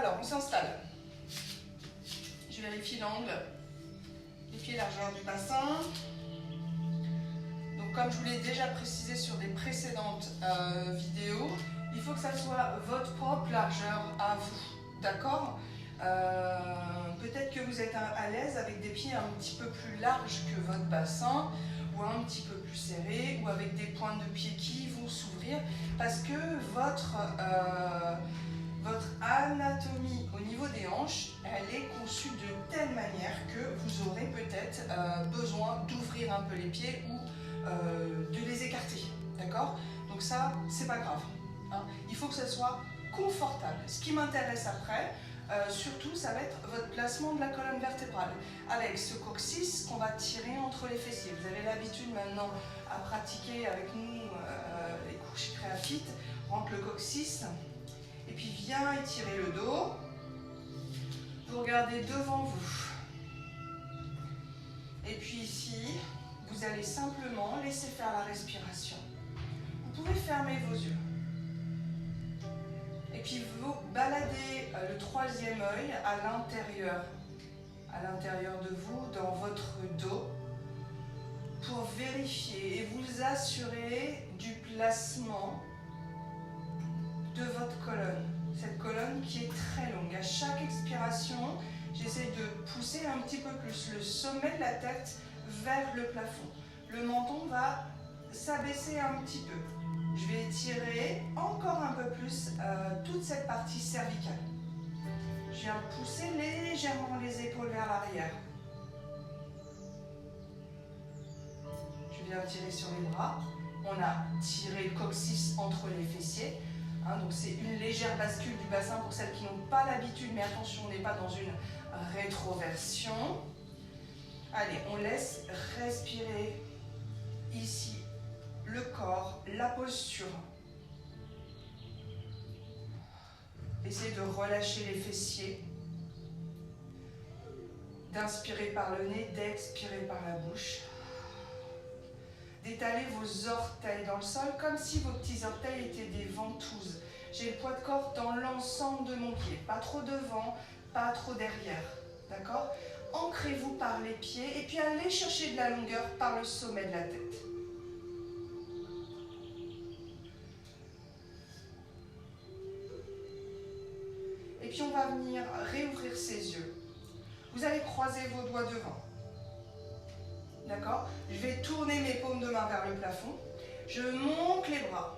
Alors, on s'installe. Je vérifie l'angle. Les pieds largeur du bassin. Donc, comme je vous l'ai déjà précisé sur des précédentes vidéos, il faut que ça soit votre propre largeur à vous. D'accord? Peut-être que vous êtes à l'aise avec des pieds un petit peu plus larges que votre bassin, ou un petit peu plus serrés, ou avec des pointes de pied qui vont s'ouvrir, parce que votre anatomie au niveau des hanches, elle est conçue de telle manière que vous aurez peut-être besoin d'ouvrir un peu les pieds ou de les écarter. D'accord? Donc ça, c'est pas grave. Hein. Il faut que ça soit confortable. Ce qui m'intéresse après, surtout, ça va être votre placement de la colonne vertébrale avec ce coccyx qu'on va tirer entre les fessiers. Vous avez l'habitude maintenant à pratiquer avec nous les cours chez Créafit. Rentre le coccyx et puis viens étirer le dos. Vous regardez devant vous. Et puis ici, vous allez simplement laisser faire la respiration. Vous pouvez fermer vos yeux. Et puis vous baladez le troisième œil à l'intérieur de vous, dans votre dos, pour vérifier et vous assurer du placement de votre colonne. Cette colonne qui est très longue. À chaque expiration, j'essaie de pousser un petit peu plus le sommet de la tête vers le plafond. Le menton va s'abaisser un petit peu. Je vais étirer encore un peu plus toute cette partie cervicale. Je viens pousser légèrement les épaules vers l'arrière. Je viens tirer sur les bras. On a tiré le coccyx entre les fessiers. Hein, donc c'est une légère bascule du bassin pour celles qui n'ont pas l'habitude, mais attention, on n'est pas dans une rétroversion. Allez, on laisse respirer ici le corps, la posture. Essayez de relâcher les fessiers, d'inspirer par le nez, d'expirer par la bouche. D'étaler vos orteils dans le sol comme si vos petits orteils étaient des ventouses. J'ai le poids de corps dans l'ensemble de mon pied, pas trop devant, pas trop derrière. D'accord? Ancrez-vous par les pieds et puis allez chercher de la longueur par le sommet de la tête. Et puis on va venir réouvrir ses yeux. Vous allez croiser vos doigts devant. D'accord? Je vais tourner mes paumes de main vers le plafond. Je monte les bras.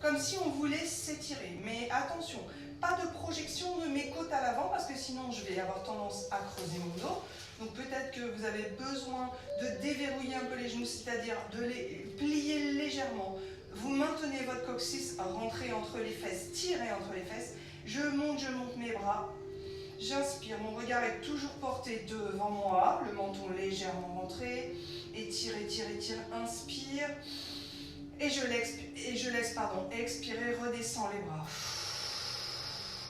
Comme si on voulait s'étirer. Mais attention, pas de projection de mes côtes à l'avant parce que sinon je vais avoir tendance à creuser mon dos. Donc peut-être que vous avez besoin de déverrouiller un peu les genoux, c'est-à-dire de les plier légèrement. Vous maintenez votre coccyx, rentrez entre les fesses, tirez entre les fesses. Je monte mes bras. J'inspire, mon regard est toujours porté devant moi, le menton légèrement rentré. Étire, étire, étire, inspire. Et je laisse expirer, redescends les bras.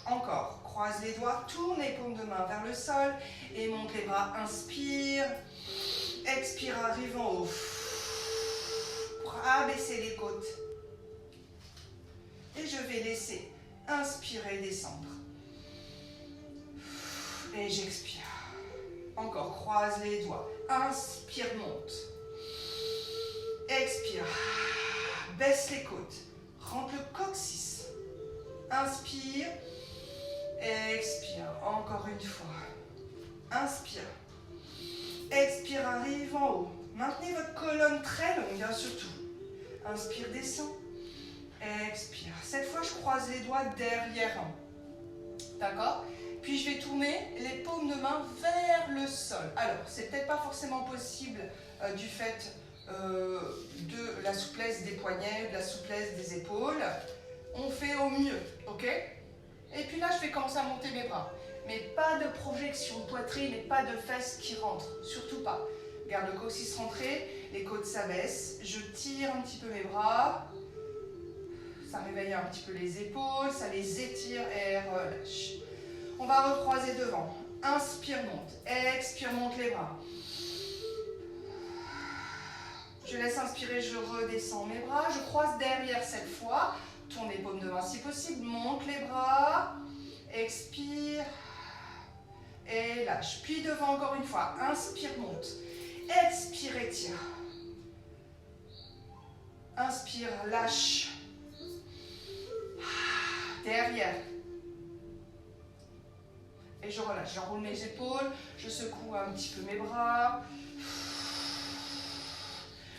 Encore, croise les doigts, tourne les paumes de main vers le sol et monte les bras, inspire. Expire, arrive en haut. Abaisser les côtes. Et je vais laisser inspirer, descendre. Et j'expire. Encore, croise les doigts. Inspire, monte. Expire. Baisse les côtes. Rentre le coccyx. Inspire. Expire. Encore une fois. Inspire. Expire, arrive en haut. Maintenez votre colonne très longue, hein, surtout. Inspire, descend. Expire. Cette fois, je croise les doigts derrière. D'accord? Puis je vais tourner les paumes de main vers le sol. Alors, c'est peut-être pas forcément possible du fait de la souplesse des poignets, de la souplesse des épaules. On fait au mieux, ok? Et puis là, je vais commencer à monter mes bras. Mais pas de projection de poitrine et pas de fesses qui rentrent. Surtout pas. Garde le coccyx rentré, les côtes s'abaissent. Je tire un petit peu mes bras. Ça réveille un petit peu les épaules, ça les étire et relâche. On va recroiser devant. Inspire, monte. Expire, monte les bras. Je laisse inspirer, je redescends mes bras. Je croise derrière cette fois. Tourne les paumes de main si possible. Monte les bras. expire, et lâche. Puis devant encore une fois, inspire, monte. Expire, étire. Inspire, lâche. Derrière. Et je relâche, j'enroule mes épaules, je secoue un petit peu mes bras.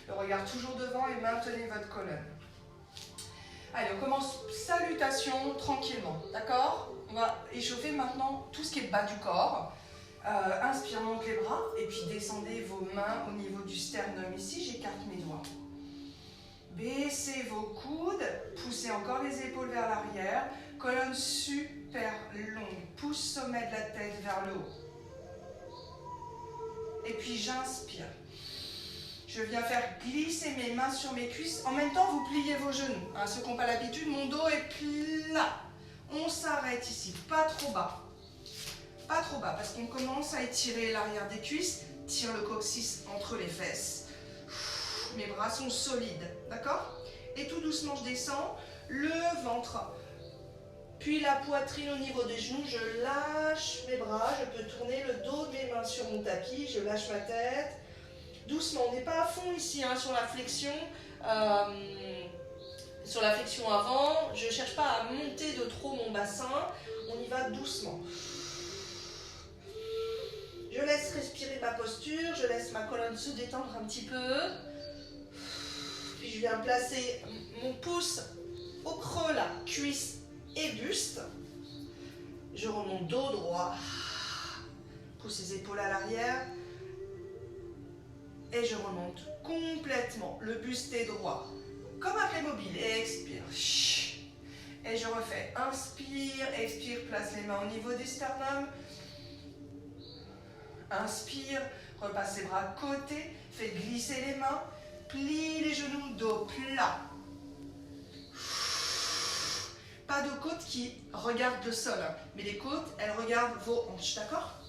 Le regard toujours devant et maintenez votre colonne. Allez, on commence salutation tranquillement, d'accord? On va échauffer maintenant tout ce qui est bas du corps. Inspire, monte les bras et puis descendez vos mains au niveau du sternum. Ici, j'écarte mes doigts. Baissez vos coudes, poussez encore les épaules vers l'arrière. Colonne super longue, pouce sommet de la tête vers le haut. Et puis j'inspire. Je viens faire glisser mes mains sur mes cuisses. En même temps, vous pliez vos genoux. Hein, ceux qui n'ont pas l'habitude, mon dos est plat. On s'arrête ici, pas trop bas. Pas trop bas, parce qu'on commence à étirer l'arrière des cuisses. Tire le coccyx entre les fesses. Mes bras sont solides, d'accord? Et tout doucement, je descends. Le ventre, puis la poitrine au niveau des genoux. Je lâche mes bras. Je peux tourner le dos de mes mains sur mon tapis. Je lâche ma tête. Doucement, on n'est pas à fond ici hein, sur la flexion. Sur la flexion avant, je ne cherche pas à monter de trop mon bassin. On y va doucement. Je laisse respirer ma posture. Je laisse ma colonne se détendre un petit peu. Puis je viens placer mon pouce au creux là, cuisse et buste. Je remonte dos droit. Pousse les épaules à l'arrière. Et je remonte complètement. Le buste est droit. Comme un Playmobil. Et expire. Et je refais. Inspire, expire. Place les mains au niveau du sternum. Inspire. Repasse les bras à côté. Faites glisser les mains. Plie les genoux. Dos plat. Pas de côtes qui regardent le sol. Mais les côtes, elles regardent vos hanches. D'accord ?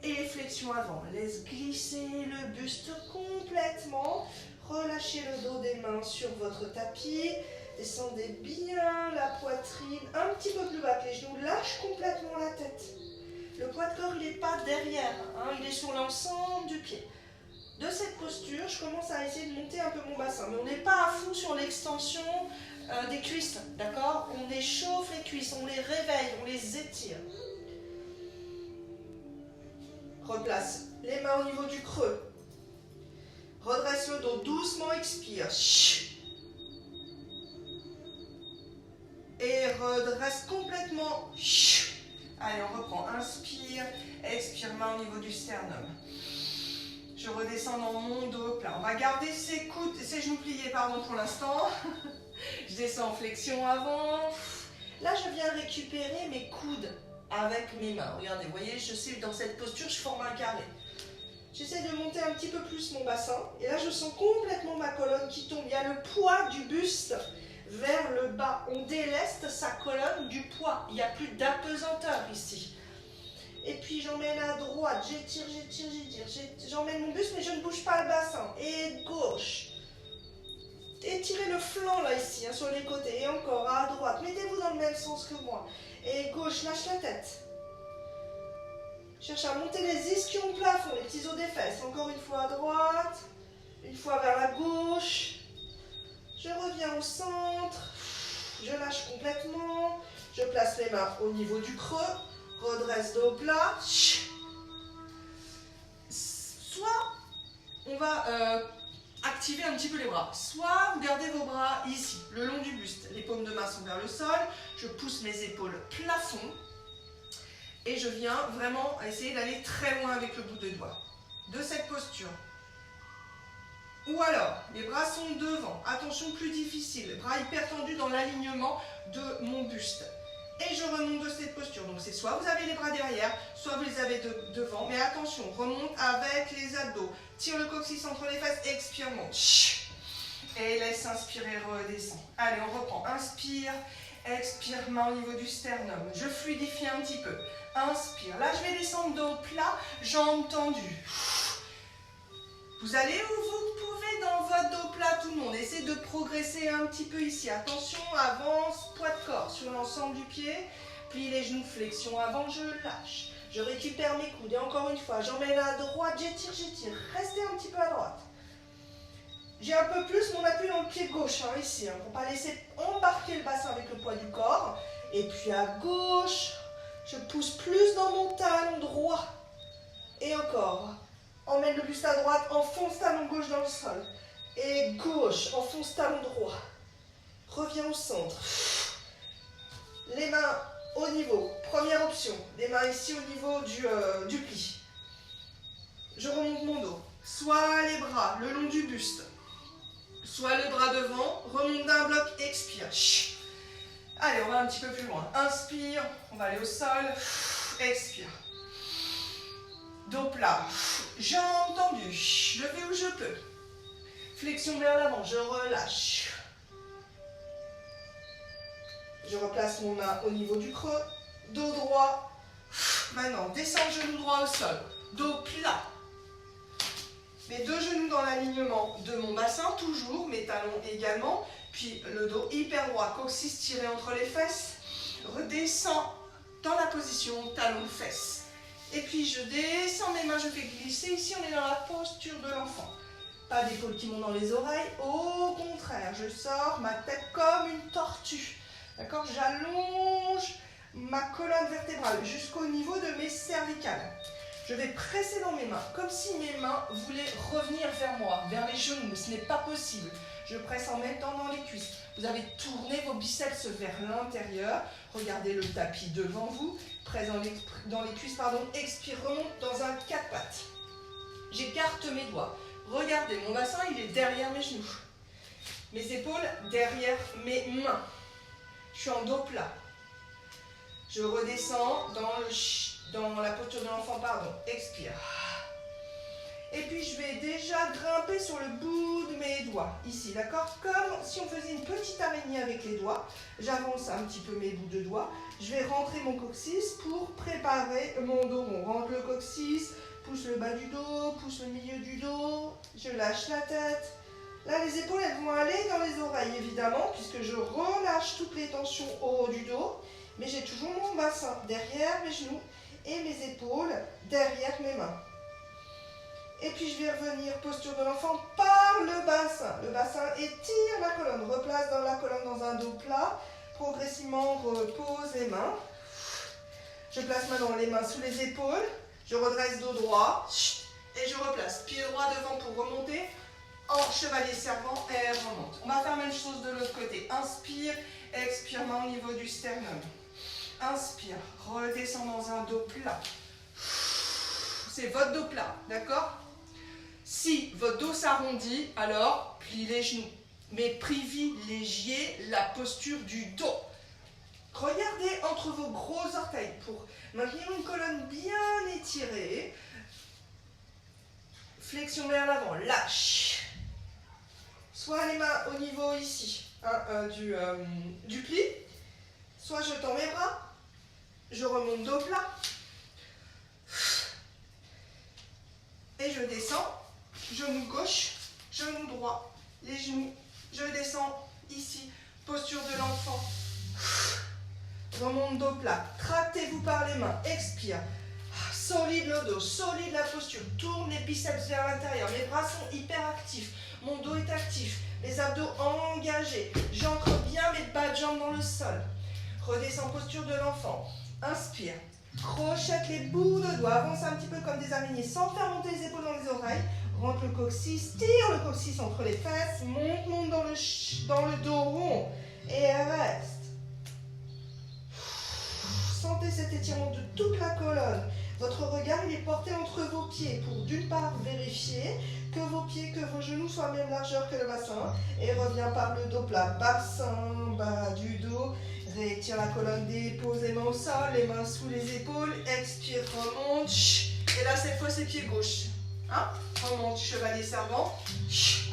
Et flexion avant, laisse glisser le buste complètement. Relâchez le dos des mains sur votre tapis. Descendez bien la poitrine, un petit peu plus bas que les genoux. Lâche complètement la tête. Le poids de corps, il n'est pas derrière, hein, il est sur l'ensemble du pied. De cette posture, je commence à essayer de monter un peu mon bassin. Mais on n'est pas à fond sur l'extension des cuisses, d'accord? On échauffe les cuisses, on les réveille, on les étire. Replace les mains au niveau du creux. Redresse le dos, doucement expire. Et redresse complètement. Allez, on reprend. Inspire, expire, main au niveau du sternum. Je redescends dans mon dos plat. On va garder ses coudes, ses genoux pliés, pardon, pour l'instant. Je descends en flexion avant. Là, je viens récupérer mes coudes avec mes mains. Regardez, vous voyez, je sais, dans cette posture, je forme un carré. J'essaie de monter un petit peu plus mon bassin. Et là, je sens complètement ma colonne qui tombe. Il y a le poids du buste vers le bas. On déleste sa colonne du poids. Il n'y a plus d'apesanteur ici. Et puis, j'emmène à droite. J'étire. J'emmène mon buste, mais je ne bouge pas le bassin. Et gauche. Étirez le flanc là ici, hein, sur les côtés. Et encore à droite. Mettez-vous dans le même sens que moi. Et gauche, lâche la tête. Cherche à monter les ischions au plafond, les petits os des fesses. Encore une fois à droite. Une fois vers la gauche. Je reviens au centre. Je lâche complètement. Je place les mains au niveau du creux. Redresse dos plat. Soit on va activer un petit peu les bras. Soit vous gardez vos bras ici, le long du buste. Les paumes de main sont vers le sol. Je pousse mes épaules plafond. Et je viens vraiment essayer d'aller très loin avec le bout de doigt. De cette posture. Ou alors, les bras sont devant. Attention, plus difficile. Bras hyper tendus dans l'alignement de mon buste. Et je remonte de cette posture. Donc c'est soit vous avez les bras derrière, soit vous les avez devant. Mais attention, remonte avec les abdos. Tire le coccyx entre les fesses, expire, monte. Et laisse inspirer, redescend. Allez, on reprend. Inspire, expire, main au niveau du sternum. Je fluidifie un petit peu. Inspire. Là, je vais descendre dos plat, jambes tendues. Vous allez où vous pouvez dans votre dos plat, tout le monde. Essayez de progresser un petit peu ici. Attention, avance, poids de corps sur l'ensemble du pied. plie les genoux, flexion avant, je lâche. Je récupère mes coudes et encore une fois, j'emmène à droite, j'étire. Restez un petit peu à droite. J'ai un peu plus mon appui dans le pied gauche, hein, ici, pour ne pas laisser embarquer le bassin avec le poids du corps. Et puis à gauche, je pousse plus dans mon talon droit. Et encore, emmène le buste à droite, enfonce talon gauche dans le sol. Et gauche, enfonce talon droit. Reviens au centre. Les mains au niveau, première option. Les mains ici au niveau du pli. Je remonte mon dos. Soit les bras le long du buste. Soit le bras devant, remonte d'un bloc, expire. Allez, on va un petit peu plus loin. Inspire, on va aller au sol. Expire. Dos plat. Jambes tendues. Je vais où je peux. Flexion vers l'avant, je relâche. Je replace mon main au niveau du creux. Dos droit. Maintenant, descends le genou droit au sol. Dos plat. Mes deux genoux dans l'alignement de mon bassin, toujours, mes talons également. Puis le dos hyper droit, coccyx tiré entre les fesses. Redescends dans la position talon-fesses. Et puis je descends mes mains, je fais glisser. Ici, on est dans la posture de l'enfant. Pas d'épaules qui montent dans les oreilles. Au contraire, je sors ma tête comme une tortue. D'accord? J'allonge ma colonne vertébrale jusqu'au niveau de mes cervicales. Je vais presser dans mes mains, comme si mes mains voulaient revenir vers moi, vers les genoux. Ce n'est pas possible. Je presse en même temps dans les cuisses. Vous avez tourné vos biceps vers l'intérieur. Regardez le tapis devant vous. Presse dans les cuisses, expire, remonte dans un 4 pattes. J'écarte mes doigts. Regardez, mon bassin, il est derrière mes genoux. Mes épaules derrière mes mains. Je suis en dos plat. Je redescends dans la posture de l'enfant, expire. Et puis je vais déjà grimper sur le bout de mes doigts, ici, d'accord? Comme si on faisait une petite araignée avec les doigts. J'avance un petit peu mes bouts de doigts. Je vais rentrer mon coccyx pour préparer mon dos rond. Rentre le coccyx, pousse le bas du dos, pousse le milieu du dos. Je lâche la tête. Là, les épaules, elles vont aller dans les oreilles, évidemment, puisque je relâche toutes les tensions au haut du dos. Mais j'ai toujours mon bassin derrière mes genoux et mes épaules derrière mes mains. Et puis je vais revenir, posture de l'enfant par le bassin. Le bassin étire la colonne, replace dans la colonne dans un dos plat. Progressivement, repose les mains. Je place maintenant les mains sous les épaules. Je redresse dos droit et je replace. Pied droit devant pour remonter. En chevalier servant et remonte. On va faire la même chose de l'autre côté. Inspire, expire, main au niveau du sternum. Inspire, redescends dans un dos plat. C'est votre dos plat, d'accord? Si votre dos s'arrondit, alors pliez les genoux. Mais privilégiez la posture du dos. Regardez entre vos gros orteils pour maintenir une colonne bien étirée. Flexion vers l'avant, lâche. Soit les mains au niveau ici du pli, soit je tends mes bras, je remonte dos plat, et je descends, genou gauche, genou droit, les genoux, je descends ici, posture de l'enfant, remonte dos plat, tractez-vous par les mains, expire, solide le dos, solide la posture, tourne les biceps vers l'intérieur, mes bras sont hyper actifs, mon dos est actif, les abdos engagés, j'ancre bien mes bas de jambes dans le sol, redescends posture de l'enfant, inspire, crochette les bouts de doigts, avance un petit peu comme des araignées sans faire monter les épaules dans les oreilles, rentre le coccyx, tire le coccyx entre les fesses, monte dans le dos rond et reste. Sentez cet étirement de toute la colonne. Votre regard il est porté entre vos pieds pour d'une part vérifier que vos pieds, que vos genoux soient même largeur que le bassin et revient par le dos plat, bassin, bas du dos, rétire la colonne des épaules, les mains au sol, les mains sous les épaules, expire, remonte, et là cette fois c'est pied gauche, remonte, chevalier servant,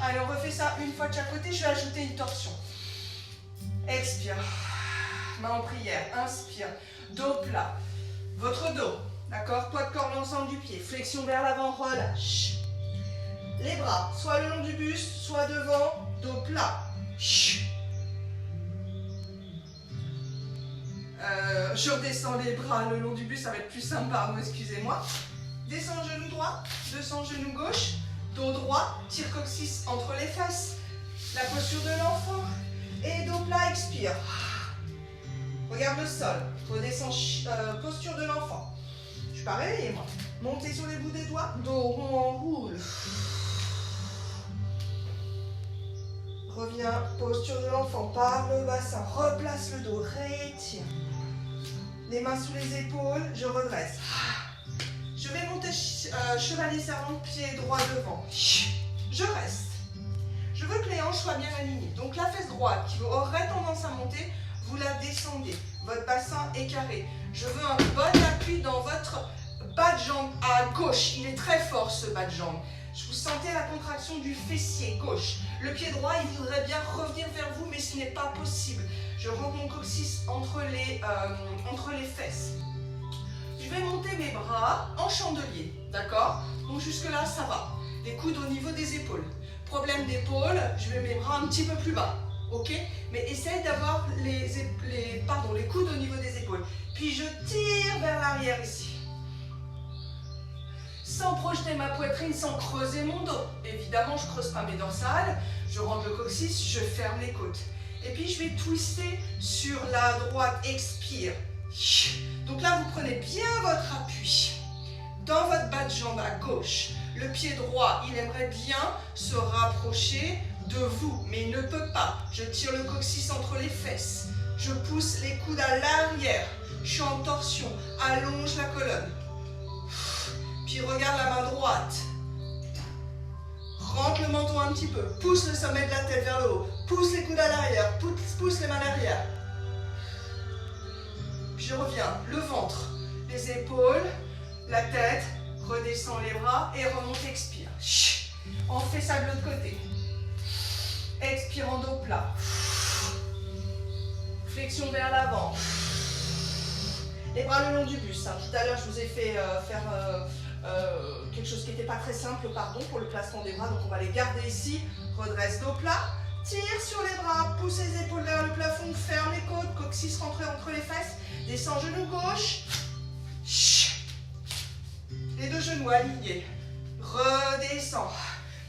allez on refait ça une fois de chaque côté, je vais ajouter une torsion, expire, main en prière, inspire, dos plat, votre dos, d'accord, poids de corps l'ensemble du pied, flexion vers l'avant, relâche. Les bras, soit le long du buste, soit devant, dos plat. Je redescends les bras le long du buste, ça va être plus simple, pardon, excusez-moi. Descends genou droit, descends genou gauche, dos droit, tire coccyx entre les fesses. La posture de l'enfant. Et dos plat, expire. Regarde le sol, redescends, posture de l'enfant. Je suis pas réveillée moi. Montez sur les bouts des doigts, dos rond en roule. Reviens, posture de l'enfant, par le bassin, replace le dos, réétire. Les mains sous les épaules, je redresse. Je vais monter chevalier servant, pied droit devant. Je reste. Je veux que les hanches soient bien alignées. Donc la fesse droite qui aurait tendance à monter, vous la descendez. Votre bassin est carré. Je veux un bon appui dans votre bas de jambe à gauche. Il est très fort ce bas de jambe. Vous sentez la contraction du fessier gauche. Le pied droit, il voudrait bien revenir vers vous, mais ce n'est pas possible. Je rentre mon coccyx entre les fesses. Je vais monter mes bras en chandelier, d'accord? Donc jusque là, ça va. Les coudes au niveau des épaules. Problème d'épaule, je mets mes bras un petit peu plus bas, ok? Mais essaye d'avoir les coudes au niveau des épaules. Puis je tire vers l'arrière ici. Sans projeter ma poitrine, sans creuser mon dos. Évidemment, je ne creuse pas mes dorsales. Je rentre le coccyx, je ferme les côtes. Et puis, je vais twister sur la droite. Expire. Donc là, vous prenez bien votre appui dans votre bas de jambe à gauche. Le pied droit, il aimerait bien se rapprocher de vous, mais il ne peut pas. Je tire le coccyx entre les fesses. Je pousse les coudes à l'arrière. Je suis en torsion. Allonge la colonne. Puis regarde la main droite. Rentre le menton un petit peu. Pousse le sommet de la tête vers le haut. Pousse les coudes à l'arrière. Pousse les mains à l'arrière. Puis je reviens. Le ventre, les épaules, la tête. Redescends les bras et remonte, expire. On fait ça de l'autre côté. Expire en dos plat. Flexion vers l'avant. Les bras le long du buste. Tout à l'heure, je vous ai fait faire quelque chose qui n'était pas très simple, pardon, pour le placement des bras. Donc, on va les garder ici. Redresse dos plat. Tire sur les bras. Pousse les épaules vers le plafond. Ferme les côtes. Coccyx rentré entre les fesses. Descends genou gauche. Les deux genoux alignés. Redescends.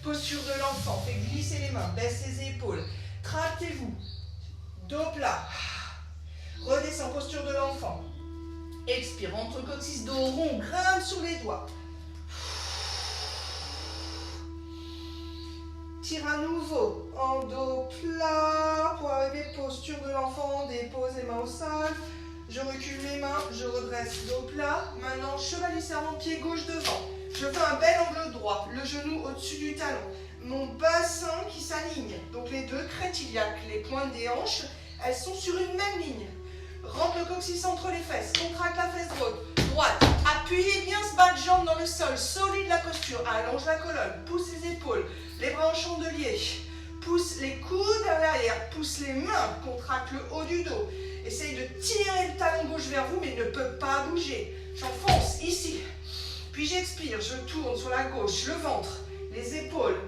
Posture de l'enfant. Fais glisser les mains. Baisse les épaules. Tractez-vous. Dos plat. Redescends. Posture de l'enfant. Expire. Rentre le coccyx. Dos rond. Grimpe sur les doigts. Tire à nouveau. En dos plat. Pour arriver. Posture de l'enfant. Dépose les mains au sol. Je recule mes mains, je redresse dos plat. Maintenant, chevalier servant, pied gauche devant. Je fais un bel angle droit, le genou au-dessus du talon. Mon bassin qui s'aligne. Donc les deux crêtes iliaques, les pointes des hanches, elles sont sur une même ligne. Rentre le coccyx entre les fesses, contracte la fesse droite. Appuyez bien ce bas de jambe dans le sol, solide la posture. Allonge la colonne, pousse les épaules, les bras en chandelier. Pousse les coudes à l'arrière, pousse les mains, contracte le haut du dos. Essaye de tirer le talon gauche vers vous, mais ne peut pas bouger. J'enfonce ici. Puis j'expire, je tourne sur la gauche, le ventre, les épaules.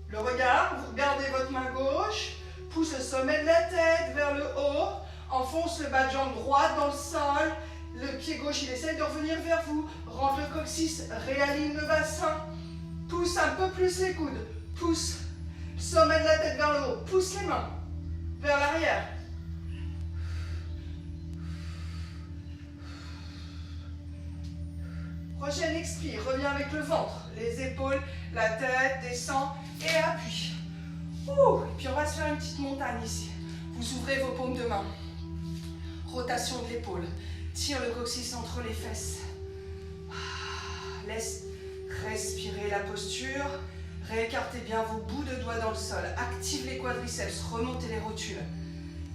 Le regard, vous regardez votre main gauche, pousse le sommet de la tête vers le haut, enfonce le bas de jambe droite dans le sol. Le pied gauche, il essaie de revenir vers vous. Rentre le coccyx, réaligne le bassin. Pousse un peu plus les coudes. Pousse le sommet de la tête vers le haut. Pousse les mains vers l'arrière. Prochaine expire, reviens avec le ventre, les épaules, la tête, descend et appuie. Ouh, et puis on va se faire une petite montagne ici. Vous ouvrez vos paumes de main. Rotation de l'épaule. Tire le coccyx entre les fesses. Laisse respirer la posture. Réécartez bien vos bouts de doigts dans le sol. Active les quadriceps, remontez les rotules.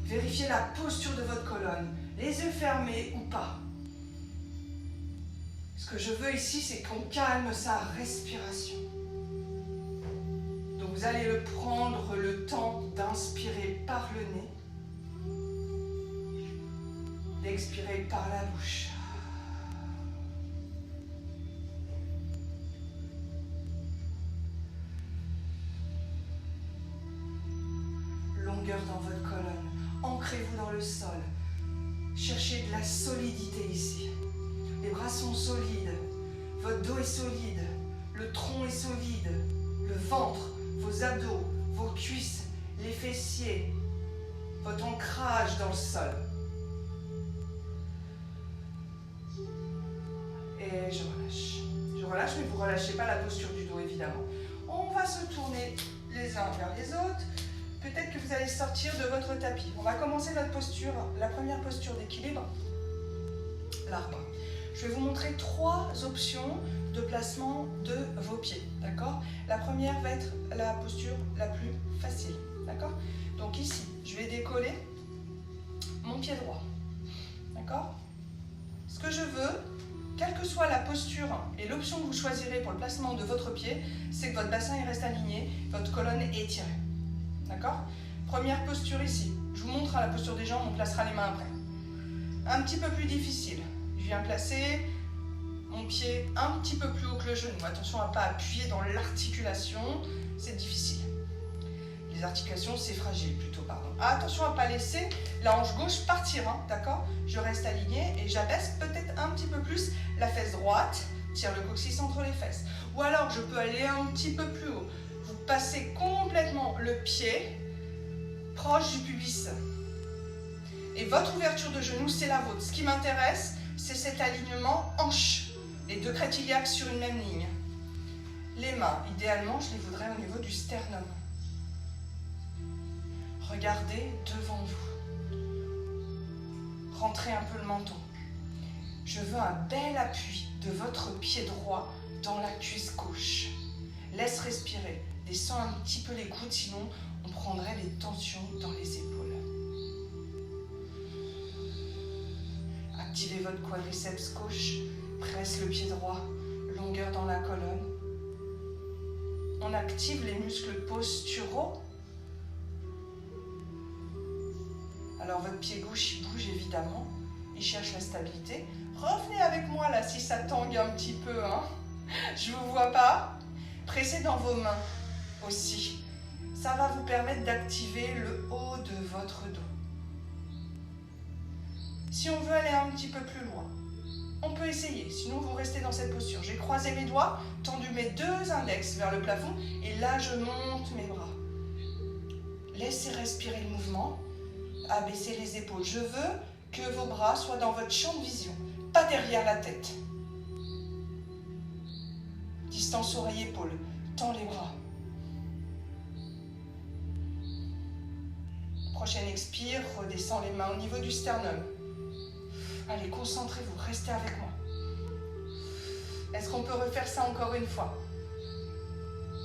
Vérifiez la posture de votre colonne. Les yeux fermés ou pas. Ce que je veux ici, c'est qu'on calme sa respiration. Donc vous allez prendre le temps d'inspirer par le nez, d'expirer par la bouche. Longueur dans votre colonne. Ancrez-vous dans le sol. Cherchez de la solidité ici. Les bras sont solides, votre dos est solide, le tronc est solide, le ventre, vos abdos, vos cuisses, les fessiers, votre ancrage dans le sol. Et je relâche. Je relâche, mais vous ne relâchez pas la posture du dos, évidemment. On va se tourner les uns vers les autres. Peut-être que vous allez sortir de votre tapis. On va commencer notre posture, la première posture d'équilibre, l'arbre. Je vais vous montrer 3 options de placement de vos pieds, d'accord? La première va être la posture la plus facile, d'accord? Donc ici, je vais décoller mon pied droit, d'accord? Ce que je veux, quelle que soit la posture et l'option que vous choisirez pour le placement de votre pied, c'est que votre bassin il reste aligné, votre colonne est étirée. D'accord? Première posture ici. Je vous montre la posture des jambes, on placera les mains après. Un petit peu plus difficile. Je viens placer mon pied un petit peu plus haut que le genou. Attention à ne pas appuyer dans l'articulation, c'est difficile. Les articulations, c'est fragile plutôt, pardon. Attention à ne pas laisser la hanche gauche partir, hein, d'accord? Je reste alignée et j'abaisse peut-être un petit peu plus la fesse droite, tire le coccyx entre les fesses. Ou alors, je peux aller un petit peu plus haut. Vous passez complètement le pied proche du pubis. Et votre ouverture de genou, c'est la vôtre. Ce qui m'intéresse, c'est cet alignement hanche. Les 2 crêtes iliaques sur une même ligne. Les mains, idéalement, je les voudrais au niveau du sternum. Regardez devant vous. Rentrez un peu le menton. Je veux un bel appui de votre pied droit dans la cuisse gauche. Laisse respirer. Descends un petit peu les coudes, sinon on prendrait des tensions dans les épaules. Activez votre quadriceps gauche. Presse le pied droit. Longueur dans la colonne. On active les muscles posturaux. Alors votre pied gauche, il bouge évidemment. Il cherche la stabilité. Revenez avec moi là si ça tangue un petit peu. Hein. Je ne vous vois pas. Pressez dans vos mains aussi. Ça va vous permettre d'activer le haut de votre dos. Si on veut aller un petit peu plus loin, on peut essayer. Sinon, vous restez dans cette posture. J'ai croisé mes doigts, tendu mes 2 index vers le plafond et là, je monte mes bras. Laissez respirer le mouvement. Abaissez les épaules. Je veux que vos bras soient dans votre champ de vision, pas derrière la tête. Distance oreille-épaule. Tends les bras. Prochaine expire, redescends les mains au niveau du sternum. Allez, concentrez-vous, restez avec moi. Est-ce qu'on peut refaire ça encore une fois?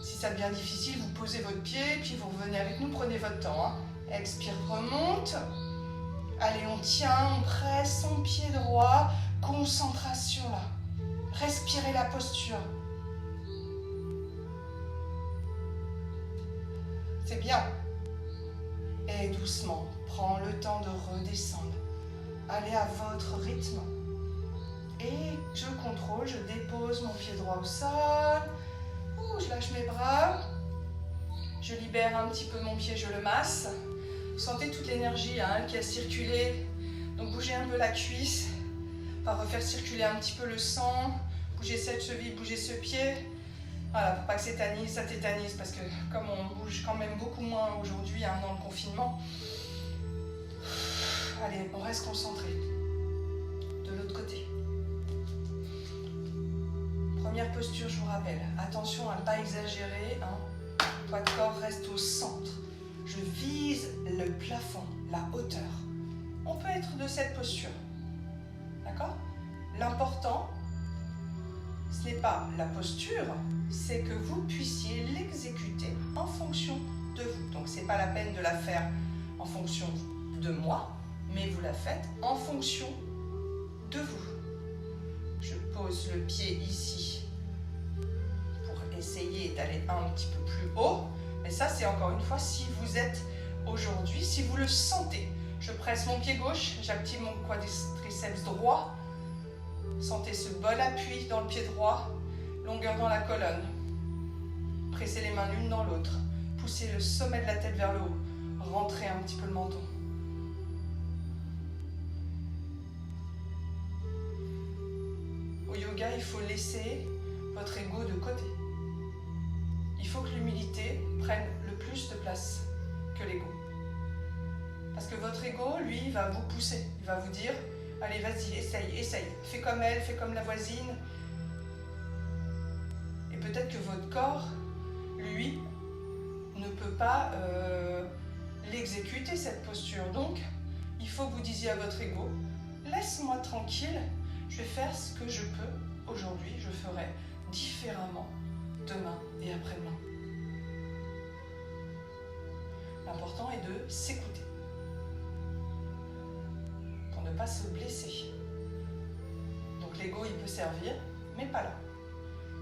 Si ça devient difficile, vous posez votre pied, puis vous revenez avec nous, prenez votre temps. Hein. Expire, remonte. Allez, on tient, on presse son pied droit. Concentration là. Respirez la posture. C'est bien. Et doucement, prends le temps de redescendre. Allez à votre rythme. Et je contrôle, je dépose mon pied droit au sol. Je lâche mes bras. Je libère un petit peu mon pied, je le masse. Sentez toute l'énergie qui a circulé. Donc bougez un peu la cuisse. On va refaire circuler un petit peu le sang. Bougez cette cheville, bougez ce pied. Voilà, pour pas que ça tétanise, parce que comme on bouge quand même beaucoup moins aujourd'hui dans le confinement. Allez, on reste concentré. De l'autre côté. Première posture, je vous rappelle. Attention à ne pas exagérer. Poids de corps reste au centre. Je vise le plafond, la hauteur. On peut être de cette posture. D'accord? L'important, ce n'est pas la posture, c'est que vous puissiez l'exécuter en fonction de vous. Donc, ce n'est pas la peine de la faire en fonction de moi, mais vous la faites en fonction de vous. Je pose le pied ici pour essayer d'aller un petit peu plus haut. Mais ça, c'est encore une fois si vous êtes aujourd'hui, si vous le sentez. Je presse mon pied gauche, j'active mon quadriceps droit. Sentez ce bon appui dans le pied droit, longueur dans la colonne. Pressez les mains l'une dans l'autre. Poussez le sommet de la tête vers le haut. Rentrez un petit peu le menton. yoga, il faut laisser votre ego de côté. Il faut que l'humilité prenne le plus de place que l'ego. Parce que votre ego, lui, il va vous pousser. Il va vous dire, allez, vas-y, essaye. Fais comme elle, fais comme la voisine. Et peut-être que votre corps, lui, ne peut pas l'exécuter, cette posture. Donc, il faut que vous disiez à votre ego, laisse-moi tranquille, je vais faire ce que je peux aujourd'hui, je ferai différemment demain et après-demain. L'important est de s'écouter pour ne pas se blesser. Donc l'ego, il peut servir, mais pas là.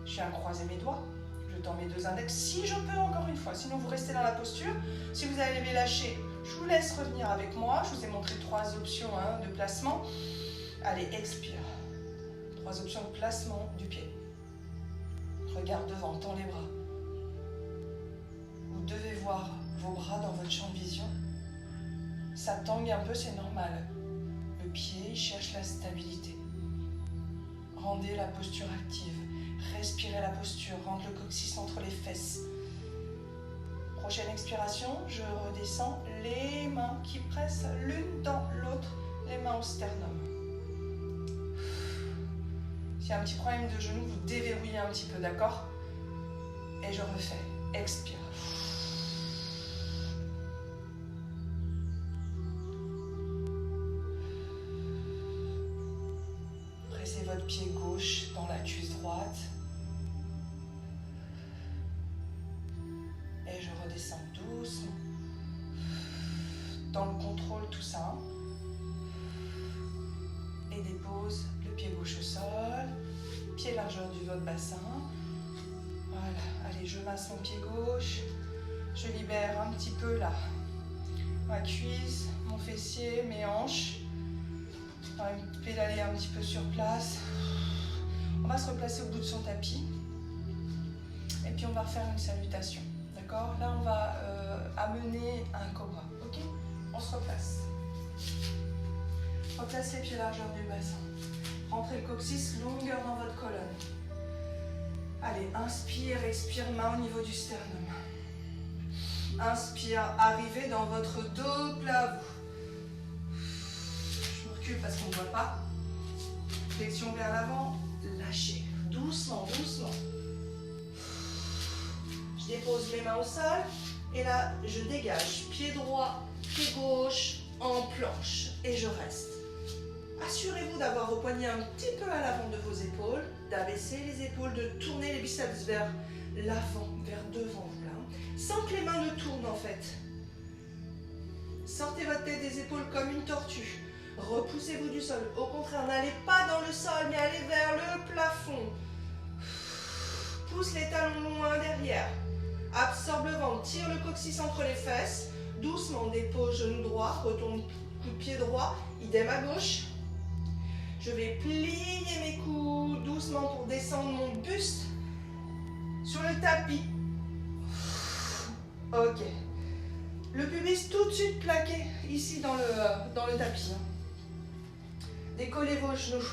Je viens croiser mes doigts, je tends mes 2 index, si je peux encore une fois, sinon vous restez dans la posture. Si vous allez les lâcher, je vous laisse revenir avec moi. Je vous ai montré 3 options de placement. Allez, expire. 3 options de placement du pied. Regarde devant, tends les bras. Vous devez voir vos bras dans votre champ de vision. Ça tangue un peu, c'est normal. Le pied cherche la stabilité. Rendez la posture active. Respirez la posture, rentre le coccyx entre les fesses. Prochaine expiration, je redescends, les mains qui pressent l'une dans l'autre, les mains au sternum. S'il y a un petit problème de genou, vous déverrouillez un petit peu, d'accord? Et je refais, expire. Pressez votre pied gauche dans la cuisse droite. Et je redescends doucement. Dans le contrôle, tout ça. Et dépose le pied gauche au sol. Pied largeur du votre bassin. Voilà. Allez, je masse mon pied gauche. Je libère un petit peu là. Ma cuisse, mon fessier, mes hanches. On va pédaler un petit peu sur place. On va se replacer au bout de son tapis. Et puis on va refaire une salutation. D'accord? Là, on va amener un cobra. Ok? On se replace. Replace les pieds largeur du bassin. Rentrez le coccyx, longueur dans votre colonne. Allez, inspire, expire, main au niveau du sternum. Inspire, arrivez dans votre dos plat. Je me recule parce qu'on ne voit pas. Flexion vers l'avant, lâchez. Doucement, doucement. Je dépose les mains au sol. Et là, je dégage. Pied droit, pied gauche, en planche. Et je reste. Assurez-vous d'avoir vos poignets un petit peu à l'avant de vos épaules, d'abaisser les épaules, de tourner les biceps vers l'avant, vers devant vous là, sans que les mains ne tournent en fait. Sortez votre tête des épaules comme une tortue. Repoussez-vous du sol. Au contraire, n'allez pas dans le sol, mais allez vers le plafond. Pousse les talons loin derrière. Absorbe le ventre, tire le coccyx entre les fesses. Doucement, dépose genou droit, retourne coup de pied droit, idem à gauche. Je vais plier mes coudes doucement pour descendre mon buste sur le tapis. Ok. Le pubis tout de suite plaqué ici dans le tapis. Décollez vos genoux.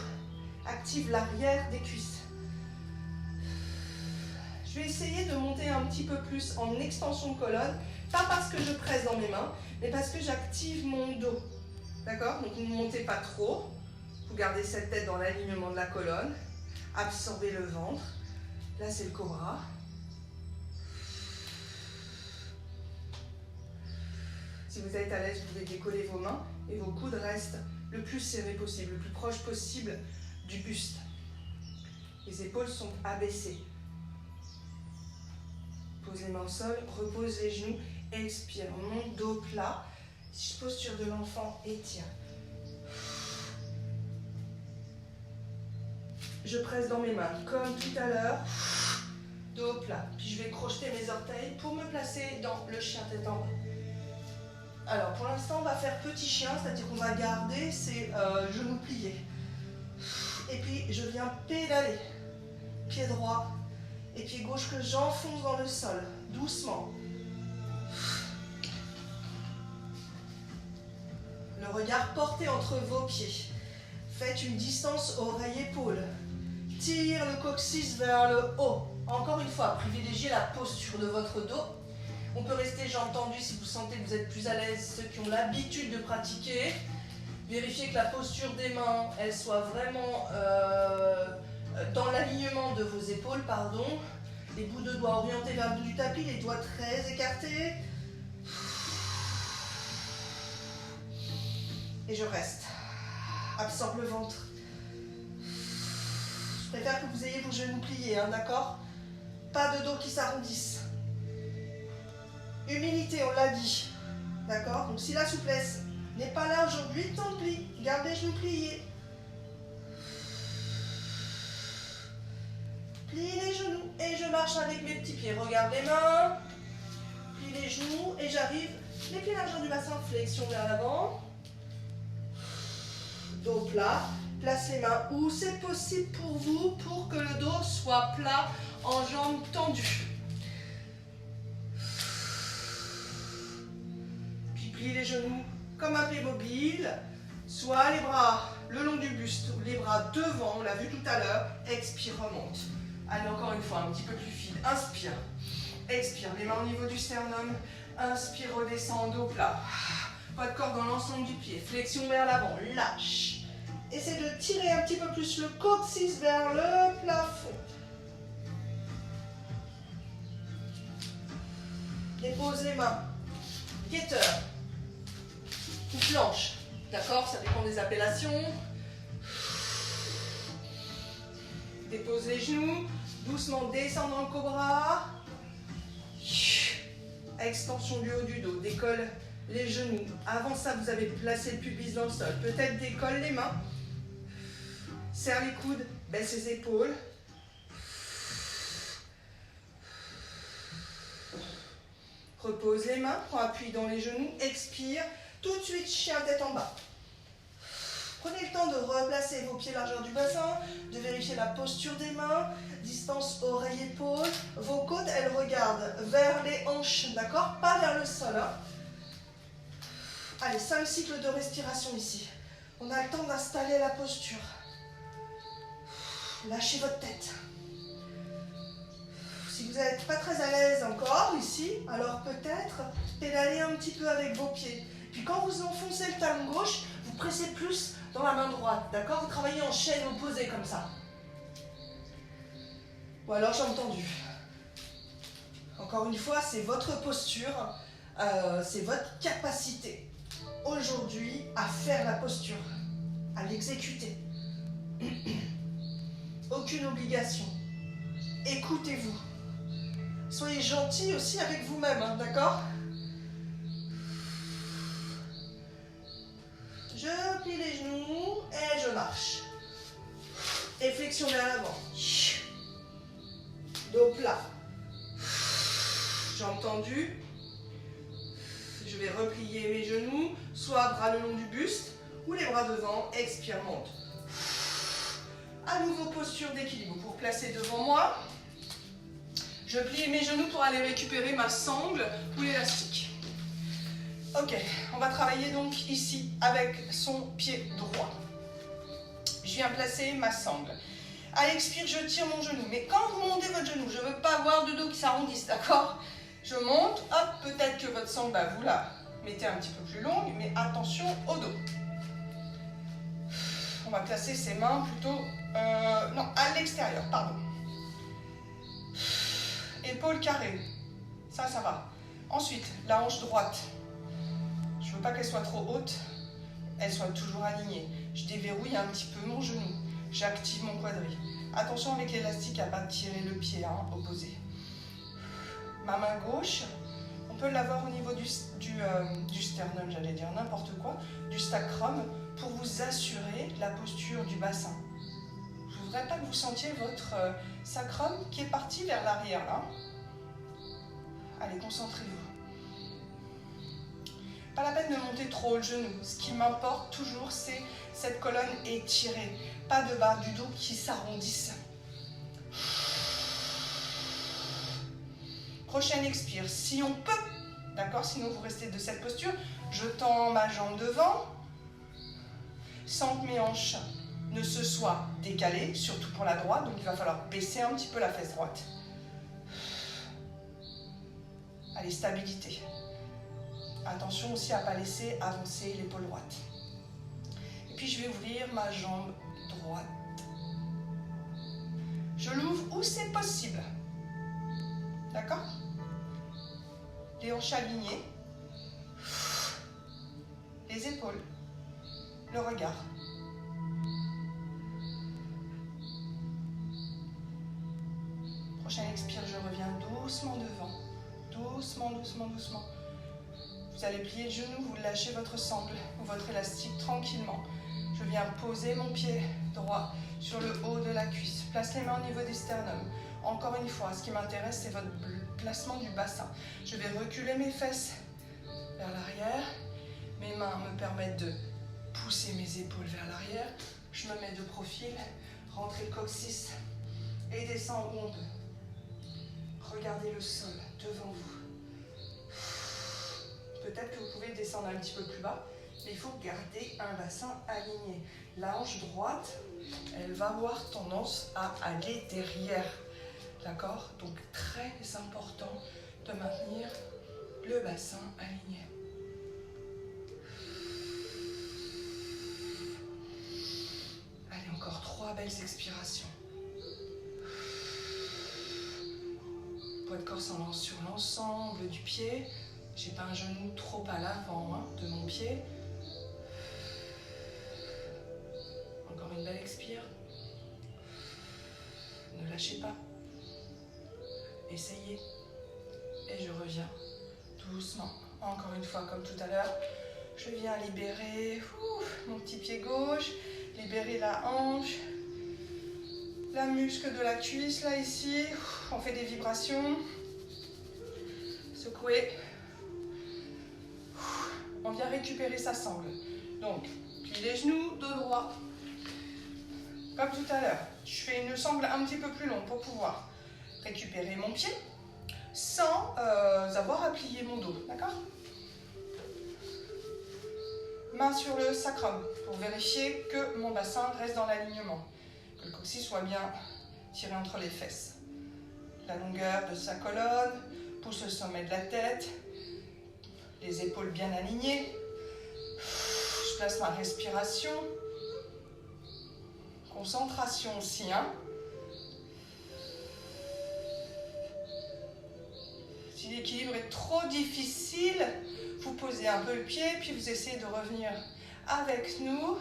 Active l'arrière des cuisses. Je vais essayer de monter un petit peu plus en extension de colonne. Pas parce que je presse dans mes mains, mais parce que j'active mon dos. D'accord? Donc ne montez pas trop. Vous gardez cette tête dans l'alignement de la colonne. Absorbez le ventre. Là, c'est le cobra. Si vous êtes à l'aise, vous pouvez décoller vos mains et vos coudes restent le plus serrés possible, le plus proche possible du buste. Les épaules sont abaissées. Pose les mains au sol, repose les genoux, expire, monte dos plat. Posture de l'enfant, étire. Je presse dans mes mains, comme tout à l'heure, dos plat. Puis je vais crocheter mes orteils pour me placer dans le chien tête en bas. Alors pour l'instant, on va faire petit chien, c'est-à-dire qu'on va garder ses genoux pliés. Et puis je viens pédaler. Pied droit et pied gauche que j'enfonce dans le sol, doucement. Le regard porté entre vos pieds. Faites une distance oreille-épaule. tire le coccyx vers le haut. Encore une fois, privilégiez la posture de votre dos. On peut rester jambes tendues si vous sentez que vous êtes plus à l'aise, ceux qui ont l'habitude de pratiquer. Vérifiez que la posture des mains, elle soit vraiment dans l'alignement de vos épaules, pardon. Les bouts de doigts orientés vers le bout du tapis, les doigts très écartés. Et je reste. Absorbe le ventre. Je préfère que vous ayez vos genoux pliés, hein, d'accord? Pas de dos qui s'arrondissent. Humilité, on l'a dit. D'accord? Donc si la souplesse n'est pas là aujourd'hui, tant pis. Gardez les genoux pliés. Plie les genoux et je marche avec mes petits pieds. Regarde les mains. Plie les genoux et j'arrive. Les pieds largeur du bassin, flexion vers l'avant. Dos plat. Place les mains où c'est possible pour vous pour que le dos soit plat en jambes tendues. Puis plie les genoux comme un Playmobil, soit les bras le long du buste, ou les bras devant, on l'a vu tout à l'heure. Expire, remonte. Allez, encore une fois, un petit peu plus fine. Inspire, expire, les mains au niveau du sternum. Inspire, redescend, dos plat. Pas de corps dans l'ensemble du pied. Flexion vers l'avant, lâche. Essayez de tirer un petit peu plus le coccyx vers le plafond. Dépose les mains. Guetteur. Ou planche. D'accord? Ça dépend des appellations. Dépose les genoux. Doucement descend dans le cobra. Extension du haut du dos. Décolle les genoux. Avant ça, vous avez placé le pubis dans le sol. Peut-être décolle les mains. Serre les coudes. Baisse les épaules. Repose les mains. Prends appui dans les genoux. Expire. Tout de suite, chien tête en bas. Prenez le temps de replacer vos pieds largeur du bassin, de vérifier la posture des mains, distance oreille-épaule. Vos côtes, elles regardent vers les hanches, d'accord? Pas vers le sol. Hein. Allez, 5 cycles de respiration ici. On a le temps d'installer la posture. Lâchez votre tête. Si vous n'êtes pas très à l'aise encore ici, alors peut-être pédaler un petit peu avec vos pieds. Puis quand vous enfoncez le talon gauche, vous pressez plus dans la main droite, d'accord? Vous travaillez en chaîne opposée comme ça. Ou alors jambes tendues. Encore une fois, c'est votre posture, c'est votre capacité aujourd'hui à faire la posture, à l'exécuter. Aucune obligation. Écoutez-vous. Soyez gentil aussi avec vous-même, hein, d'accord? Je plie les genoux et je marche. Et flexion vers l'avant. Dos plat. Jambes tendues. Je vais replier mes genoux, soit bras le long du buste ou les bras devant. Expire, monte. À nouveau, posture d'équilibre pour placer devant moi. Je plie mes genoux pour aller récupérer ma sangle ou l'élastique. Ok, on va travailler donc ici avec son pied droit. Je viens placer ma sangle. À l'expire, je tire mon genou. Mais quand vous montez votre genou, je ne veux pas avoir de dos qui s'arrondisse, d'accord? Je monte, hop, peut-être que votre sangle, vous la mettez un petit peu plus longue, mais attention au dos. On va placer ses mains plutôt... non, à l'extérieur, pardon. Épaules carrées. Ça va. Ensuite, la hanche droite. Je ne veux pas qu'elle soit trop haute, elle soit toujours alignée. Je déverrouille un petit peu mon genou. J'active mon quadri. Attention avec l'élastique à ne pas tirer le pied opposé. Ma main gauche, on peut l'avoir au niveau du sternum, j'allais dire n'importe quoi, du sacrum, pour vous assurer la posture du bassin. Je ne voudrais pas que vous sentiez votre sacrum qui est parti vers l'arrière là. Allez, concentrez-vous. Pas la peine de monter trop haut le genou. Ce qui m'importe toujours, c'est cette colonne étirée. Pas de bas du dos qui s'arrondissent. Prochaine expire. Si on peut, d'accord, sinon vous restez de cette posture. Je tends ma jambe devant. Sente mes hanches ne se soit décalé, surtout pour la droite, donc il va falloir baisser un petit peu la fesse droite. Allez, stabilité. Attention aussi à ne pas laisser avancer l'épaule droite. Et puis je vais ouvrir ma jambe droite. Je l'ouvre où c'est possible. D'accord? Les hanches alignées. Les épaules. Le regard. Prochaine expire, je reviens doucement devant. Doucement, doucement, doucement. Vous allez plier le genou, vous lâchez votre sangle ou votre élastique tranquillement. Je viens poser mon pied droit sur le haut de la cuisse. Place les mains au niveau des sternums. Encore une fois, ce qui m'intéresse, c'est votre placement du bassin. Je vais reculer mes fesses vers l'arrière. Mes mains me permettent de pousser mes épaules vers l'arrière. Je me mets de profil, rentrer le coccyx et descends où on peut. Regardez le sol devant vous. Peut-être que vous pouvez descendre un petit peu plus bas, mais il faut garder un bassin aligné. La hanche droite, elle va avoir tendance à aller derrière. D'accord? Donc très important de maintenir le bassin aligné. Allez, encore 3 belles expirations. Poids de corps s'enlance sur l'ensemble du pied. J'ai pas un genou trop à l'avant de mon pied. Encore une belle expire. Ne lâchez pas. Essayez. Et je reviens doucement. Encore une fois, comme tout à l'heure. Je viens libérer mon petit pied gauche. Libérer la hanche. La muscle de la cuisse, là, ici. On fait des vibrations. Secouez. On vient récupérer sa sangle. Donc, plie les genoux, dos droit. Comme tout à l'heure, je fais une sangle un petit peu plus longue pour pouvoir récupérer mon pied sans avoir à plier mon dos. D'accord? Main sur le sacrum pour vérifier que mon bassin reste dans l'alignement. Que le coccyx soit bien tiré entre les fesses. La longueur de sa colonne, pousse le sommet de la tête. Les épaules bien alignées. Je place ma respiration. Concentration aussi. Si l'équilibre est trop difficile, vous posez un peu le pied, puis vous essayez de revenir avec nous.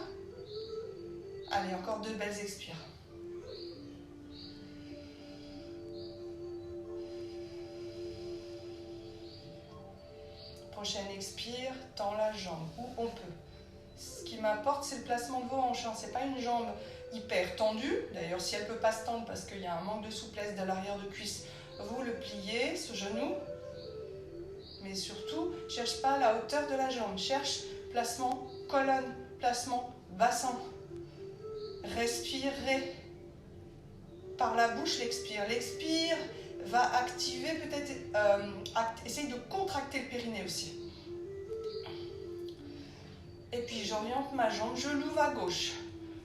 Allez, encore 2 belles expires. Prochaine expire, tends la jambe où on peut. Ce qui m'importe, c'est le placement de vos hanches. Ce n'est pas une jambe hyper tendue. D'ailleurs, si elle ne peut pas se tendre parce qu'il y a un manque de souplesse de l'arrière de cuisse, vous le pliez, ce genou. Mais surtout, ne cherche pas la hauteur de la jambe. Cherche placement colonne, placement bassin. Respirez. Par la bouche, l'expire. L'expire va activer peut-être, essaye de contracter le périnée aussi. Et puis j'oriente ma jambe, je l'ouvre à gauche.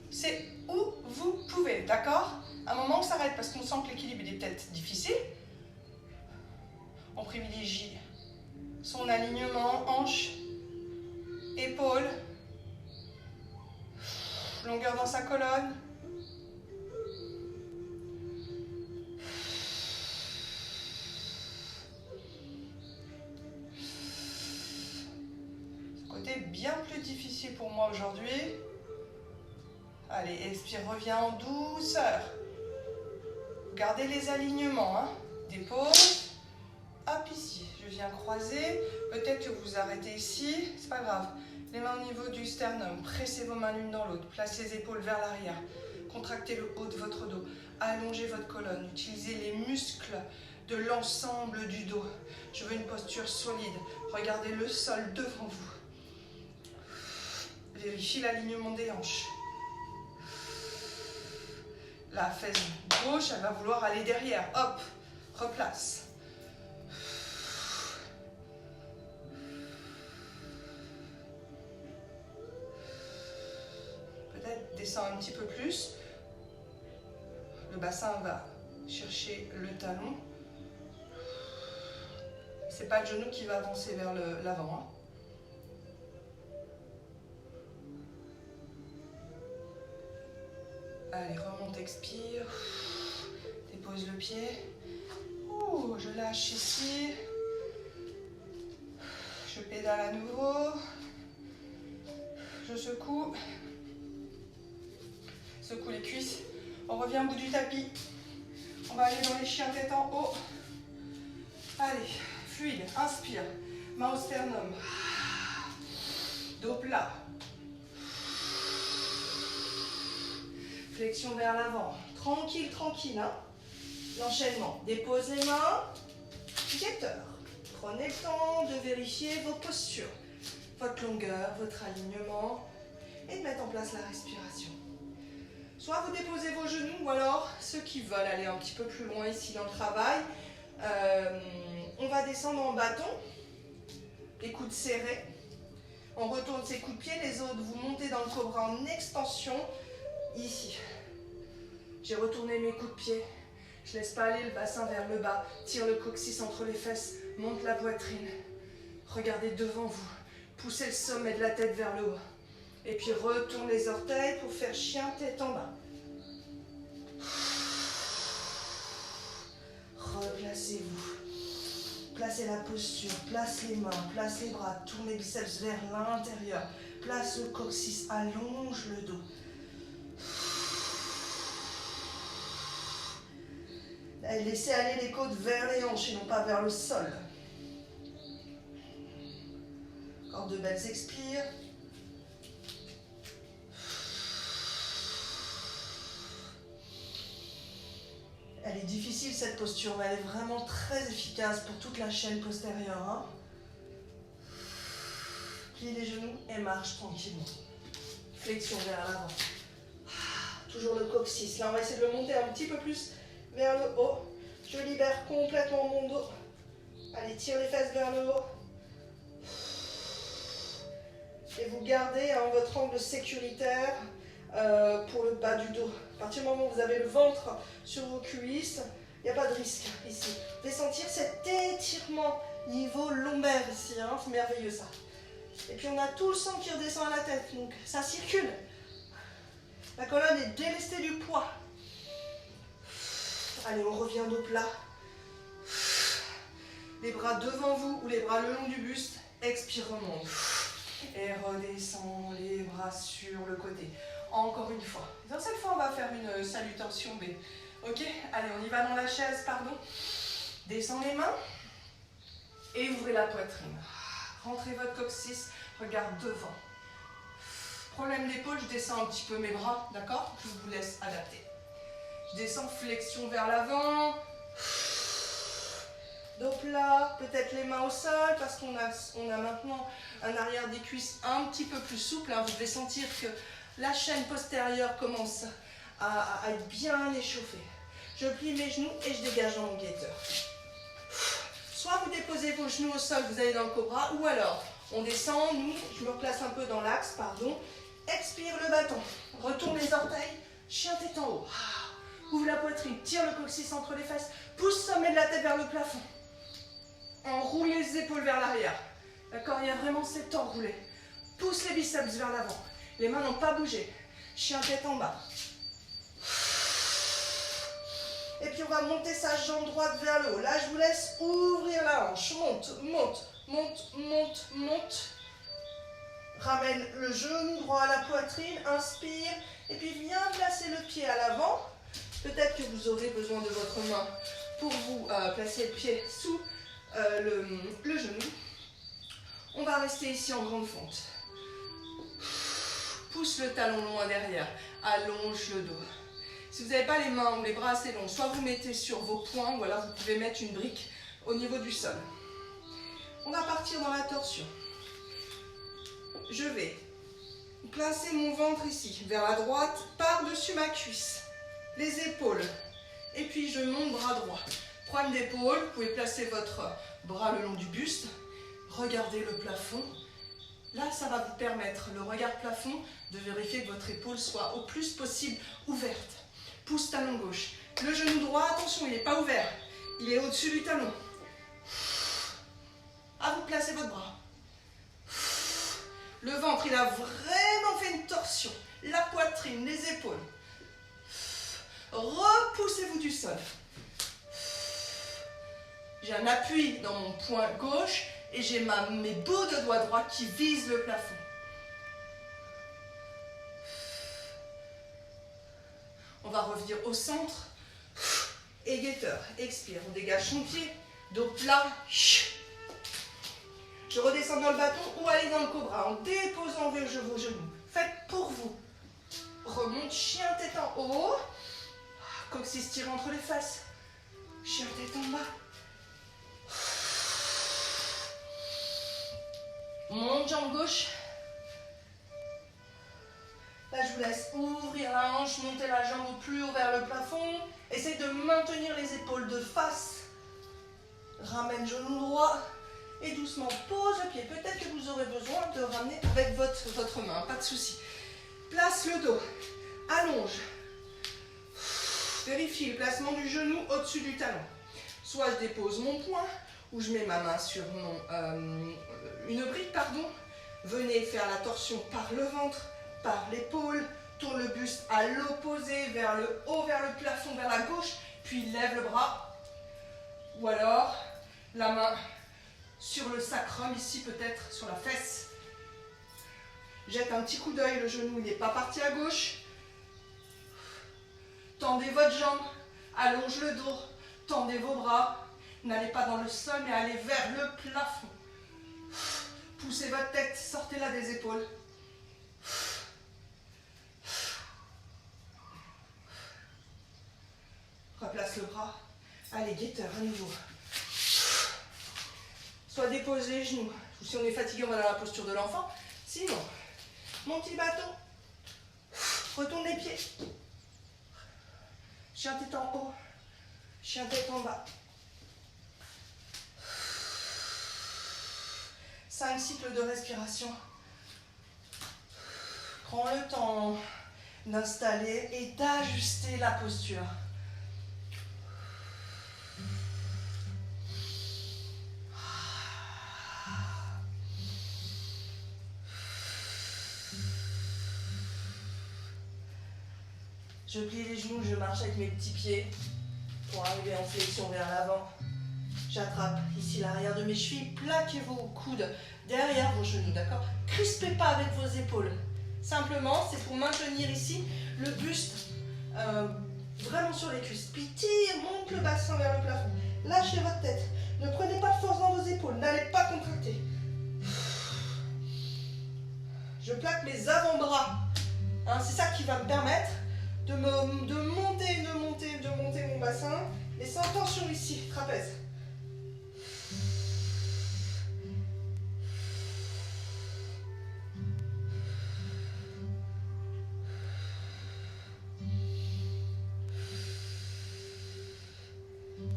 C'est où vous pouvez, d'accord? À un moment on s'arrête parce qu'on sent que l'équilibre est peut-être difficile. On privilégie son alignement, hanche, épaule, longueur dans sa colonne. Bien plus difficile pour moi aujourd'hui. Allez, expire, reviens en douceur. Gardez les alignements, d'épaule. Hop, ici, je viens croiser. Peut-être que vous arrêtez ici, c'est pas grave. Les mains au niveau du sternum, pressez vos mains l'une dans l'autre. Placez les épaules vers l'arrière. Contractez le haut de votre dos. Allongez votre colonne. Utilisez les muscles de l'ensemble du dos. Je veux une posture solide. Regardez le sol devant vous. Vérifiez l'alignement des hanches. La fesse gauche, elle va vouloir aller derrière. Hop, replace. Peut-être descend un petit peu plus. Le bassin va chercher le talon. C'est pas le genou qui va avancer vers l'avant. Allez, remonte, expire. Dépose le pied. Ouh, je lâche ici. Je pédale à nouveau. Je secoue. Secoue les cuisses. On revient au bout du tapis. On va aller dans les chiens tête en haut. Allez, fluide. Inspire. Main au sternum. Dos plat. Flexion vers l'avant. Tranquille, tranquille. Hein. L'enchaînement. Dépose les mains. Guetteur. Prenez le temps de vérifier vos postures, votre longueur, votre alignement et de mettre en place la respiration. Soit vous déposez vos genoux ou alors ceux qui veulent aller un petit peu plus loin ici dans le travail, on va descendre en bâton, les coudes serrés. On retourne ses coups de pied, les autres vous montez dans le cobra en extension ici. J'ai retourné mes coups de pied. Je laisse pas aller le bassin vers le bas. Tire le coccyx entre les fesses. Monte la poitrine. Regardez devant vous. Poussez le sommet de la tête vers le haut. Et puis retourne les orteils pour faire chien tête en bas. Replacez-vous. Placez la posture. Place les mains. Place les bras. Tourne les biceps vers l'intérieur. Place le coccyx. Allonge le dos. Laissez aller les côtes vers les hanches et non pas vers le sol. Encore de belles expires. Elle est difficile cette posture, mais elle est vraiment très efficace pour toute la chaîne postérieure. Hein. Plie les genoux et marche tranquillement. Flexion vers l'avant. Toujours le coccyx. Là, on va essayer de le monter un petit peu plus vers le haut. Je libère complètement mon dos. Allez, tire les fesses vers le haut. Et vous gardez votre angle sécuritaire pour le bas du dos. À partir du moment où vous avez le ventre sur vos cuisses, il n'y a pas de risque ici. Vous pouvez sentir cet étirement niveau lombaire ici. Hein, c'est merveilleux ça. Et puis on a tout le sang qui redescend à la tête. Donc ça circule. La colonne est délestée du poids. Allez, on revient dos plat. Les bras devant vous ou les bras le long du buste. Expire, remonte. Et redescend les bras sur le côté. Encore une fois. Dans cette fois, on va faire une salutation B. Ok? Allez, on y va dans la chaise, pardon. Descends les mains. Et ouvrez la poitrine. Rentrez votre coccyx. Regarde devant. Problème d'épaule, je descends un petit peu mes bras. D'accord? Je vous laisse adapter. Je descends, flexion vers l'avant. Dos plat, peut-être les mains au sol parce qu'on a maintenant un arrière des cuisses un petit peu plus souple. Hein. Vous devez sentir que la chaîne postérieure commence à être bien échauffée. Je plie mes genoux et je dégage dans mon guetteur. Soit vous déposez vos genoux au sol, vous allez dans le cobra, ou alors on descend, nous, je me replace un peu dans l'axe, pardon. Expire le bâton, retourne les orteils, chien tête en haut. Ouvre la poitrine, tire le coccyx entre les fesses, pousse le sommet de la tête vers le plafond. Enroule les épaules vers l'arrière. D'accord, il y a vraiment cet enroulé. Pousse les biceps vers l'avant. Les mains n'ont pas bougé. Chien tête en bas. Et puis on va monter sa jambe droite vers le haut. Là, je vous laisse ouvrir la hanche. Monte, monte, monte, monte, monte. Ramène le genou droit à la poitrine. Inspire. Et puis viens placer le pied à l'avant. Peut-être que vous aurez besoin de votre main pour vous placer le pied sous le genou. On va rester ici en grande fente. Pousse le talon loin derrière. Allonge le dos. Si vous n'avez pas les mains ou les bras assez longs, soit vous mettez sur vos poings ou alors vous pouvez mettre une brique au niveau du sol. On va partir dans la torsion. Je vais placer mon ventre ici, vers la droite, par-dessus ma cuisse. Les épaules. Et puis je monte bras droit. Pointe d'épaule, vous pouvez placer votre bras le long du buste. Regardez le plafond. Là, ça va vous permettre, le regard plafond, de vérifier que votre épaule soit au plus possible ouverte. Pouce talon gauche. Le genou droit, attention, il n'est pas ouvert. Il est au-dessus du talon. À vous de placer votre bras. Le ventre, il a vraiment fait une torsion. La poitrine, les épaules. Repoussez-vous du sol. J'ai un appui dans mon poing gauche et j'ai mes bouts de doigts droits qui visent le plafond. On va revenir au centre. Et guetteur, expire. On dégage son pied. Dos plat. Je redescends dans le bâton ou allez dans le cobra en déposant vos genoux. Faites pour vous. Remonte, chien tête en haut. Coccyx tire entre les fesses. Chien tête en bas. Monte jambe gauche. Là, je vous laisse ouvrir la hanche, monter la jambe au plus haut vers le plafond. Essayez de maintenir les épaules de face. Ramène genou droit. Et doucement, pose le pied. Peut-être que vous aurez besoin de ramener avec votre main, pas de souci. Place le dos. Allonge. Vérifie le placement du genou au-dessus du talon. Soit je dépose mon poing, ou je mets ma main sur une brique, pardon. Venez faire la torsion par le ventre, par l'épaule. Tourne le buste à l'opposé, vers le haut, vers le plafond, vers la gauche. Puis lève le bras. Ou alors, la main sur le sacrum, ici peut-être, sur la fesse. Jette un petit coup d'œil, le genou il n'est pas parti à gauche. Tendez votre jambe, allonge le dos, tendez vos bras. N'allez pas dans le sol, mais allez vers le plafond. Poussez votre tête, sortez-la des épaules. Replace le bras. Allez, guetteur à nouveau. Soit dépose les genoux. Ou si on est fatigué, on va dans la posture de l'enfant. Sinon, mon petit bâton. Retourne les pieds. Chien tête en haut. Chien tête en bas. 5 cycles de respiration. Prends le temps d'installer et d'ajuster la posture. Je plie les genoux, je marche avec mes petits pieds pour arriver en flexion vers l'avant. J'attrape ici l'arrière de mes chevilles, plaquez vos coudes derrière vos genoux, d'accord? Crispez pas avec vos épaules. Simplement, c'est pour maintenir ici le buste vraiment sur les cuisses. Puis tire, monte le bassin vers le plafond. Lâchez votre tête. Ne prenez pas de force dans vos épaules, n'allez pas contracter. Je plaque mes avant-bras. Hein, c'est ça qui va me permettre de monter mon bassin, et sans tension ici, trapèze.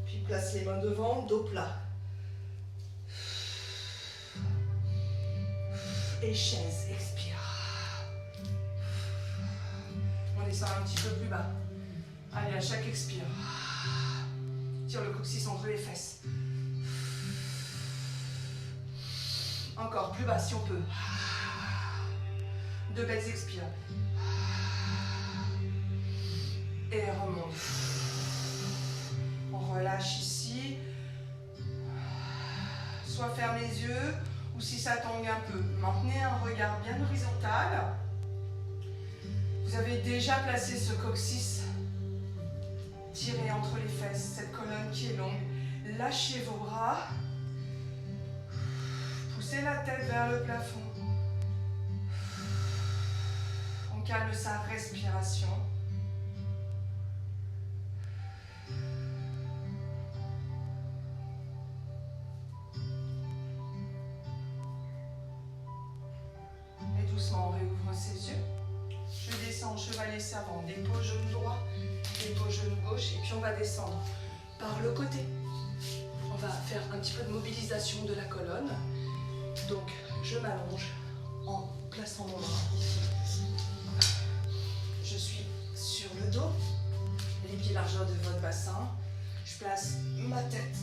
Puis place les mains devant, dos plat. Et chaise, expire. On descend un petit peu plus bas. Allez, à chaque expire, tire le coccyx entre les fesses. Encore plus bas si on peut. 2 belles expires. Et remonte. On relâche ici. Soit ferme les yeux, ou si ça tangue un peu, maintenez un regard bien horizontal. Vous avez déjà placé ce coccyx. Tirez entre les fesses, cette colonne qui est longue. Lâchez vos bras. Poussez la tête vers le plafond. On calme sa respiration. Et doucement, on réouvre ses yeux. Je descends, chevalier servant, dépose genou droit, dépose genou gauche, et puis on va descendre par le côté. On va faire un petit peu de mobilisation de la colonne. Donc, je m'allonge en plaçant mon bras ici. Je suis sur le dos, les pieds largeur de votre bassin. Je place ma tête.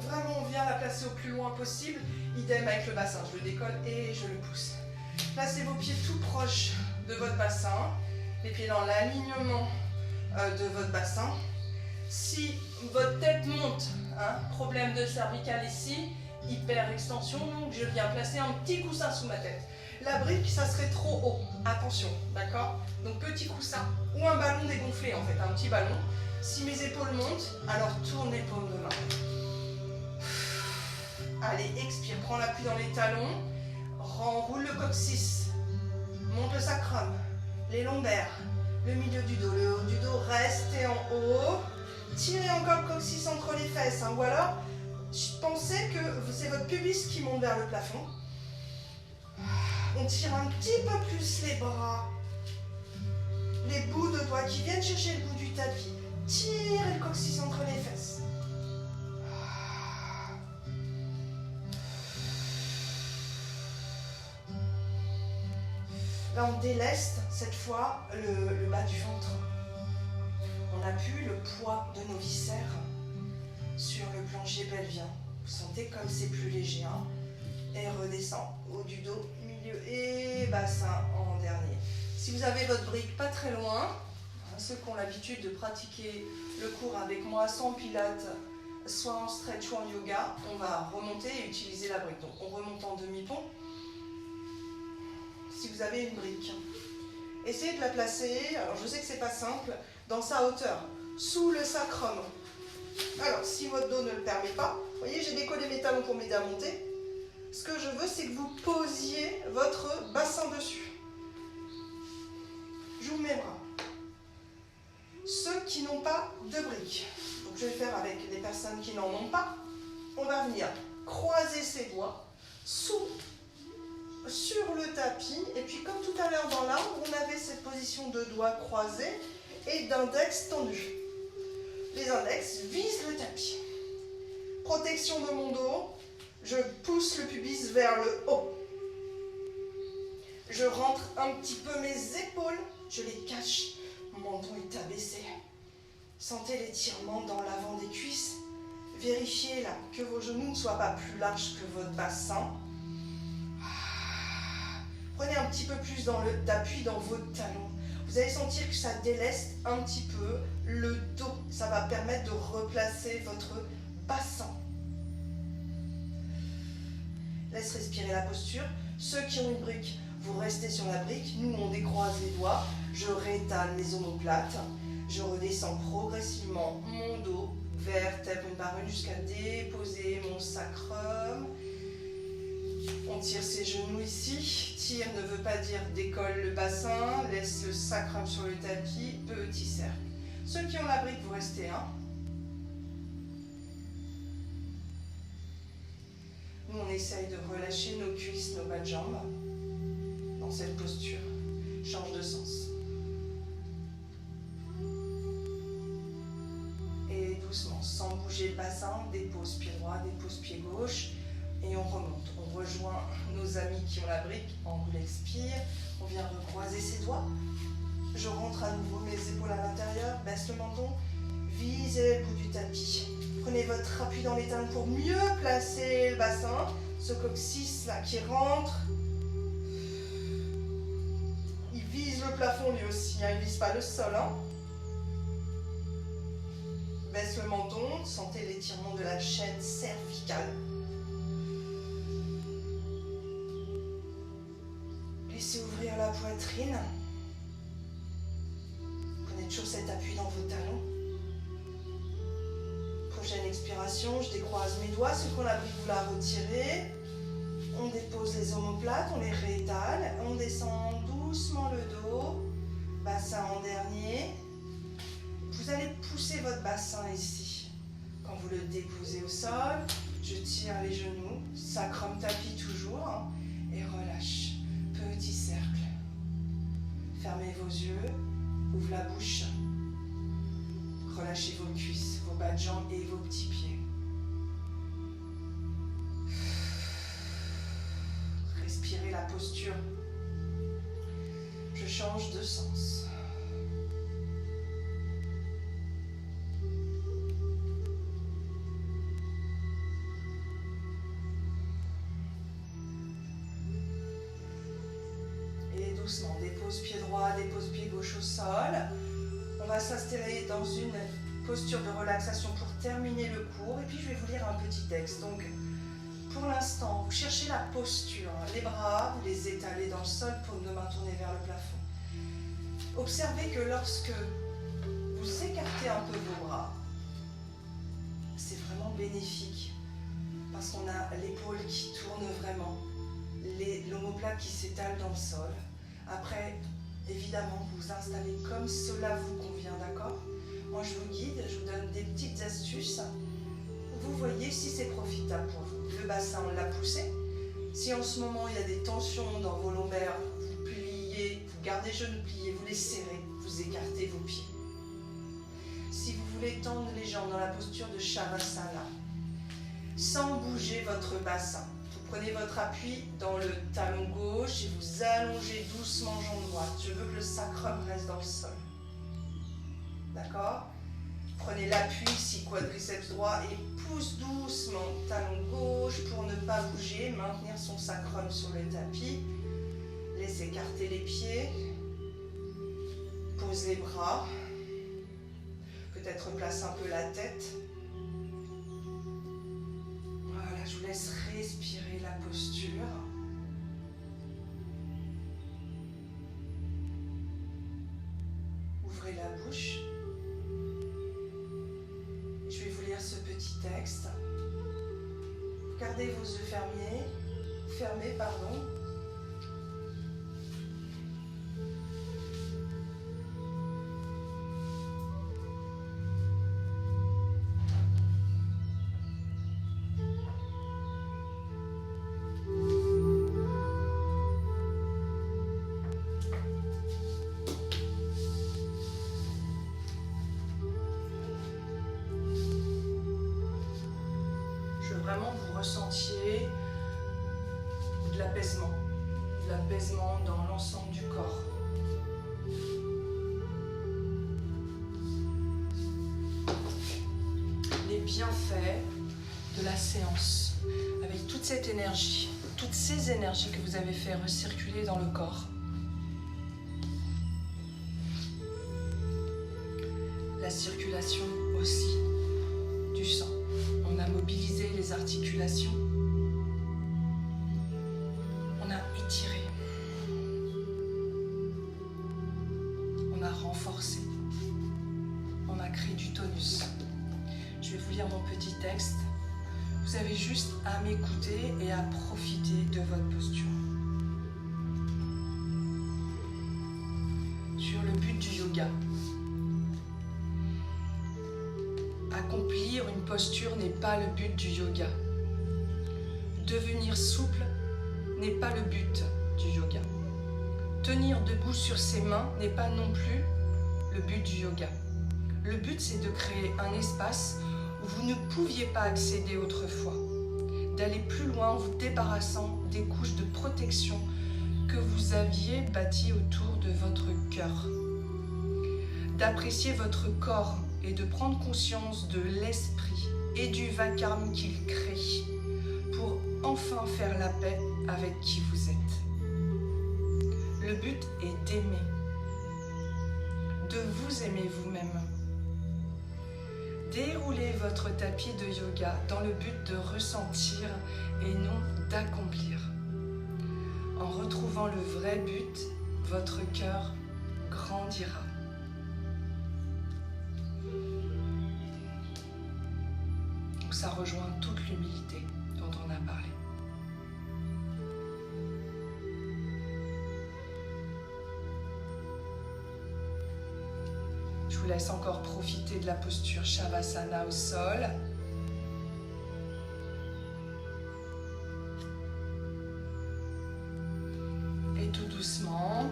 Vraiment, on vient la placer au plus loin possible. Idem avec le bassin. Je le décolle et je le pousse. Placez vos pieds tout proches de votre bassin. Les pieds dans l'alignement de votre bassin. Si votre tête monte, hein, problème de cervical ici, hyper extension, donc je viens placer un petit coussin sous ma tête. La brique, ça serait trop haut. Attention, d'accord? Donc petit coussin ou un ballon dégonflé en fait, un petit ballon. Si mes épaules montent, alors tournez paume de main. Allez, expire, prends l'appui dans les talons, renroule le coccyx, monte le sacrum, les lombaires, le milieu du dos, le haut du dos, restez en haut. Tirez encore le coccyx entre les fesses, hein, ou alors pensez que c'est votre pubis qui monte vers le plafond. On tire un petit peu plus les bras, les bouts de doigts qui viennent chercher le bout du tapis. Tirez le coccyx entre les fesses. Là, on déleste cette fois le bas du ventre. On appuie le poids de nos viscères sur le plancher pelvien. Vous sentez comme c'est plus léger. Hein, et redescend haut du dos, milieu et bassin en dernier. Si vous avez votre brique pas très loin, hein, ceux qui ont l'habitude de pratiquer le cours avec moi, soit en pilates, soit en stretch ou en yoga, on va remonter et utiliser la brique. Donc on remonte en demi-pont. Si vous avez une brique, essayez de la placer, alors je sais que c'est pas simple, dans sa hauteur, sous le sacrum. Alors, si votre dos ne le permet pas, vous voyez, j'ai décollé mes talons pour m'aider à monter. Ce que je veux, c'est que vous posiez votre bassin dessus. J'ouvre mes bras. Ceux qui n'ont pas de briques, donc je vais faire avec les personnes qui n'en ont pas, on va venir croiser ses doigts sur le tapis, et puis comme tout à l'heure dans l'arbre, on avait cette position de doigts croisés et d'index tendu. Les index visent le tapis. Protection de mon dos, je pousse le pubis vers le haut. Je rentre un petit peu mes épaules, je les cache, mon menton est abaissé. Sentez l'étirement dans l'avant des cuisses. Vérifiez là que vos genoux ne soient pas plus larges que votre bassin. Prenez un petit peu plus d'appui dans vos talons. Vous allez sentir que ça déleste un petit peu le dos. Ça va permettre de replacer votre bassin. Laisse respirer la posture. Ceux qui ont une brique, vous restez sur la brique. Nous, on décroise les doigts. Je rétale les omoplates. Je redescends progressivement mon dos, vertèbre une par une jusqu'à déposer mon sacrum. On tire ses genoux ici. Tire ne veut pas dire décolle le bassin. Laisse le sacrum sur le tapis. Petit cercle. Ceux qui ont la brique, vous restez un. Nous, on essaye de relâcher nos cuisses, nos bas de jambes dans cette posture. Change de sens. Et doucement, sans bouger le bassin, dépose pied droit, dépose pied gauche. Et on remonte. On rejoint nos amis qui ont la brique. On roule, expire. On vient recroiser ses doigts. Je rentre à nouveau mes épaules à l'intérieur. Baisse le menton. Visez le bout du tapis. Prenez votre appui dans les talons pour mieux placer le bassin. Ce coccyx là qui rentre. Il vise le plafond lui aussi. Hein. Il ne vise pas le sol. Hein. Baisse le menton. Sentez l'étirement de la chaîne cervicale. Laissez ouvrir la poitrine. Prenez toujours cet appui dans vos talons. Prochaine expiration, je décroise mes doigts. Ceux qu'on a pris, vous la retirez. On dépose les omoplates, on les réétale. On descend doucement le dos. Bassin en dernier. Vous allez pousser votre bassin ici. Quand vous le déposez au sol, je tire les genoux. Sacrum tapis toujours. Hein, et relâche. Petit cercle. Fermez vos yeux, ouvrez la bouche. Relâchez vos cuisses, vos bas de jambes et vos petits pieds. Respirez la posture. Je change de sens. Et doucement, dépose pied droit, dépose pied gauche au sol. On va s'installer dans une posture de relaxation pour terminer le cours. Et puis je vais vous lire un petit texte. Donc, pour l'instant, vous cherchez la posture. Les bras, vous les étalez dans le sol, paume de main tournée vers le plafond. Observez que lorsque vous écartez un peu vos bras, c'est vraiment bénéfique parce qu'on a l'épaule qui tourne vraiment, l'omoplate qui s'étale dans le sol. Après, évidemment, vous vous installez comme cela vous convient, d'accord? Moi, je vous guide, je vous donne des petites astuces. Vous voyez si c'est profitable pour vous. Le bassin, on l'a poussé. Si en ce moment, il y a des tensions dans vos lombaires, vous pliez, vous gardez les genoux pliés, vous les serrez, vous écartez vos pieds. Si vous voulez tendre les jambes dans la posture de Shavasana, sans bouger votre bassin, vous prenez votre appui dans le talon gauche et vous allongez doucement jambe droite. Je veux que le sacrum reste dans le sol. D'accord? Prenez l'appui ici, quadriceps droit et pousse doucement talon gauche pour ne pas bouger, maintenir son sacrum sur le tapis. Laissez écarter les pieds. Pose les bras. Peut-être place un peu la tête. Voilà, je vous laisse respirer la posture. Ouvrez la bouche. Je vais vous lire ce petit texte. Gardez vos yeux fermés, pardon. Vraiment vous ressentiez de l'apaisement dans l'ensemble du corps. Les bienfaits de la séance, avec toute cette énergie, toutes ces énergies que vous avez fait recirculer dans le corps. La circulation aussi du sang. On a mobilisé les articulations, on a étiré, on a renforcé, on a créé du tonus. Je vais vous lire mon petit texte. Vous avez juste à m'écouter et à profiter de votre posture. Sur le but du yoga. Accomplir une posture n'est pas le but du yoga. Devenir souple n'est pas le but du yoga. Tenir debout sur ses mains n'est pas non plus le but du yoga. Le but, c'est de créer un espace où vous ne pouviez pas accéder autrefois, d'aller plus loin en vous débarrassant des couches de protection que vous aviez bâties autour de votre cœur, d'apprécier votre corps et de prendre conscience de l'esprit et du vacarme qu'il crée pour enfin faire la paix avec qui vous êtes. Le but est d'aimer, de vous aimer vous-même. Déroulez votre tapis de yoga dans le but de ressentir et non d'accomplir. En retrouvant le vrai but, votre cœur grandira. Ça rejoint toute l'humilité dont on a parlé. Je vous laisse encore profiter de la posture Shavasana au sol. Et tout doucement,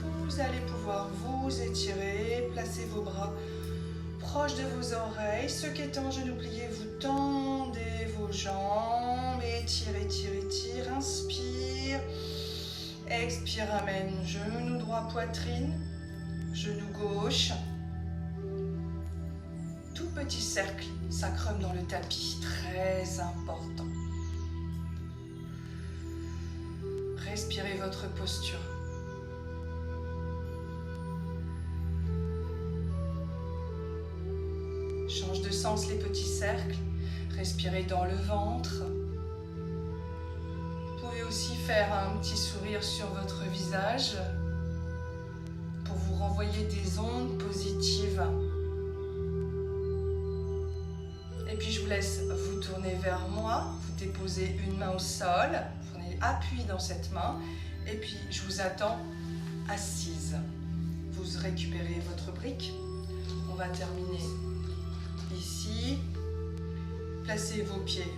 vous allez pouvoir vous étirer, placer vos bras proche de vos oreilles. Ceux qui étaient en genoux pliés, vous tendez vos jambes et étire, étire, étire. Inspire. Expire, ramène. Genou droit, poitrine. Genou gauche. Tout petit cercle, sacrum dans le tapis, très important. Respirez votre posture. Change de sens les petits cercles. Respirez dans le ventre. Vous pouvez aussi faire un petit sourire sur votre visage pour vous renvoyer des ondes positives. Et puis je vous laisse vous tourner vers moi, vous déposez une main au sol, vous prenez appui dans cette main, et puis je vous attends assise. Vous récupérez votre brique. On va terminer ici. Placez vos pieds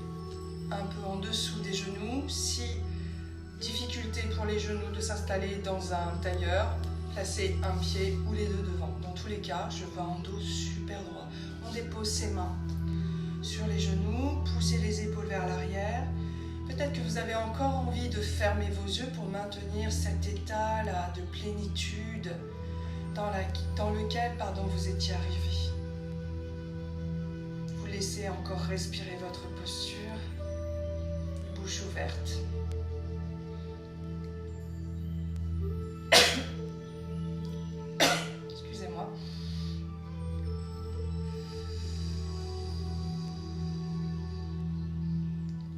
un peu en dessous des genoux. Si difficulté pour les genoux de s'installer dans un tailleur, placez un pied ou les deux devant. Dans tous les cas, je veux un dos super droit. On dépose ses mains sur les genoux, poussez les épaules vers l'arrière. Peut-être que vous avez encore envie de fermer vos yeux pour maintenir cet état-là de plénitude dans lequel vous étiez arrivé. Vous laissez encore respirer votre posture, bouche ouverte. Excusez-moi.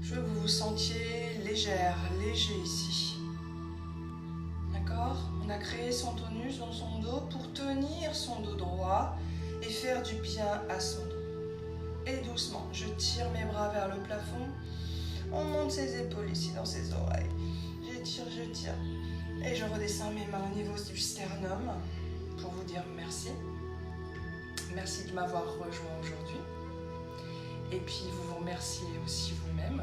Je veux que vous vous sentiez légère, léger ici. D'accord? On a créé son tonus dans son dos pour tenir son dos droit et faire du bien à son dos. Et doucement, je tire mes bras vers le plafond. On monte ses épaules ici dans ses oreilles. J'étire, je tire. Et je redescends mes mains au niveau du sternum pour vous dire merci. Merci de m'avoir rejoint aujourd'hui. Et puis vous vous remerciez aussi vous-même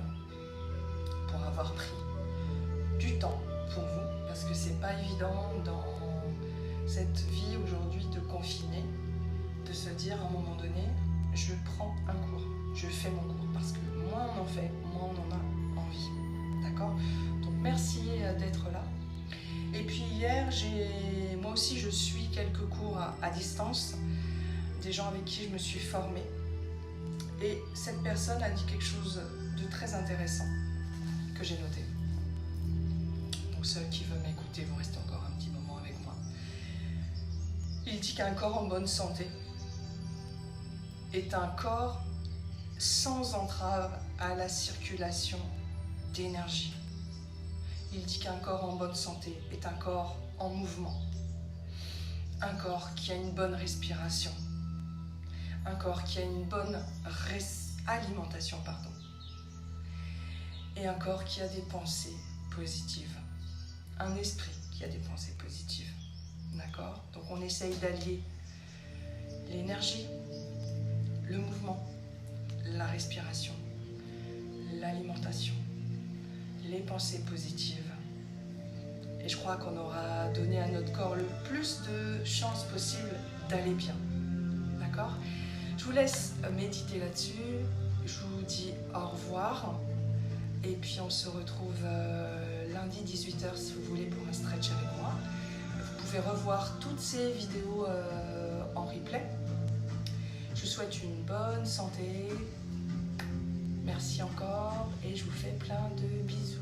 pour avoir pris du temps pour vous, parce que c'est pas évident dans cette vie aujourd'hui de confiné, de se dire à un moment donné, je prends un cours, je fais mon cours, parce que moins on en fait, moins on en a envie, d'accord? Donc merci d'être là. Et puis hier, moi aussi je suis quelques cours à distance, des gens avec qui je me suis formée. Et cette personne a dit quelque chose de très intéressant que j'ai noté. Donc ceux qui veulent m'écouter vont rester encore un petit moment avec moi. Il dit qu'un corps en bonne santé est un corps sans entrave à la circulation d'énergie. Il dit qu'un corps en bonne santé est un corps en mouvement, un corps qui a une bonne respiration, un corps qui a une bonne alimentation, et un corps qui a des pensées positives, un esprit qui a des pensées positives, d'accord? Donc on essaye d'allier l'énergie, le mouvement, la respiration, l'alimentation, les pensées positives. Et je crois qu'on aura donné à notre corps le plus de chances possible d'aller bien, d'accord? Je vous laisse méditer là-dessus. Je vous dis au revoir. Et puis on se retrouve lundi 18h si vous voulez pour un stretch avec moi. Vous pouvez revoir toutes ces vidéos en replay. Je vous souhaite une bonne santé. Merci encore et je vous fais plein de bisous.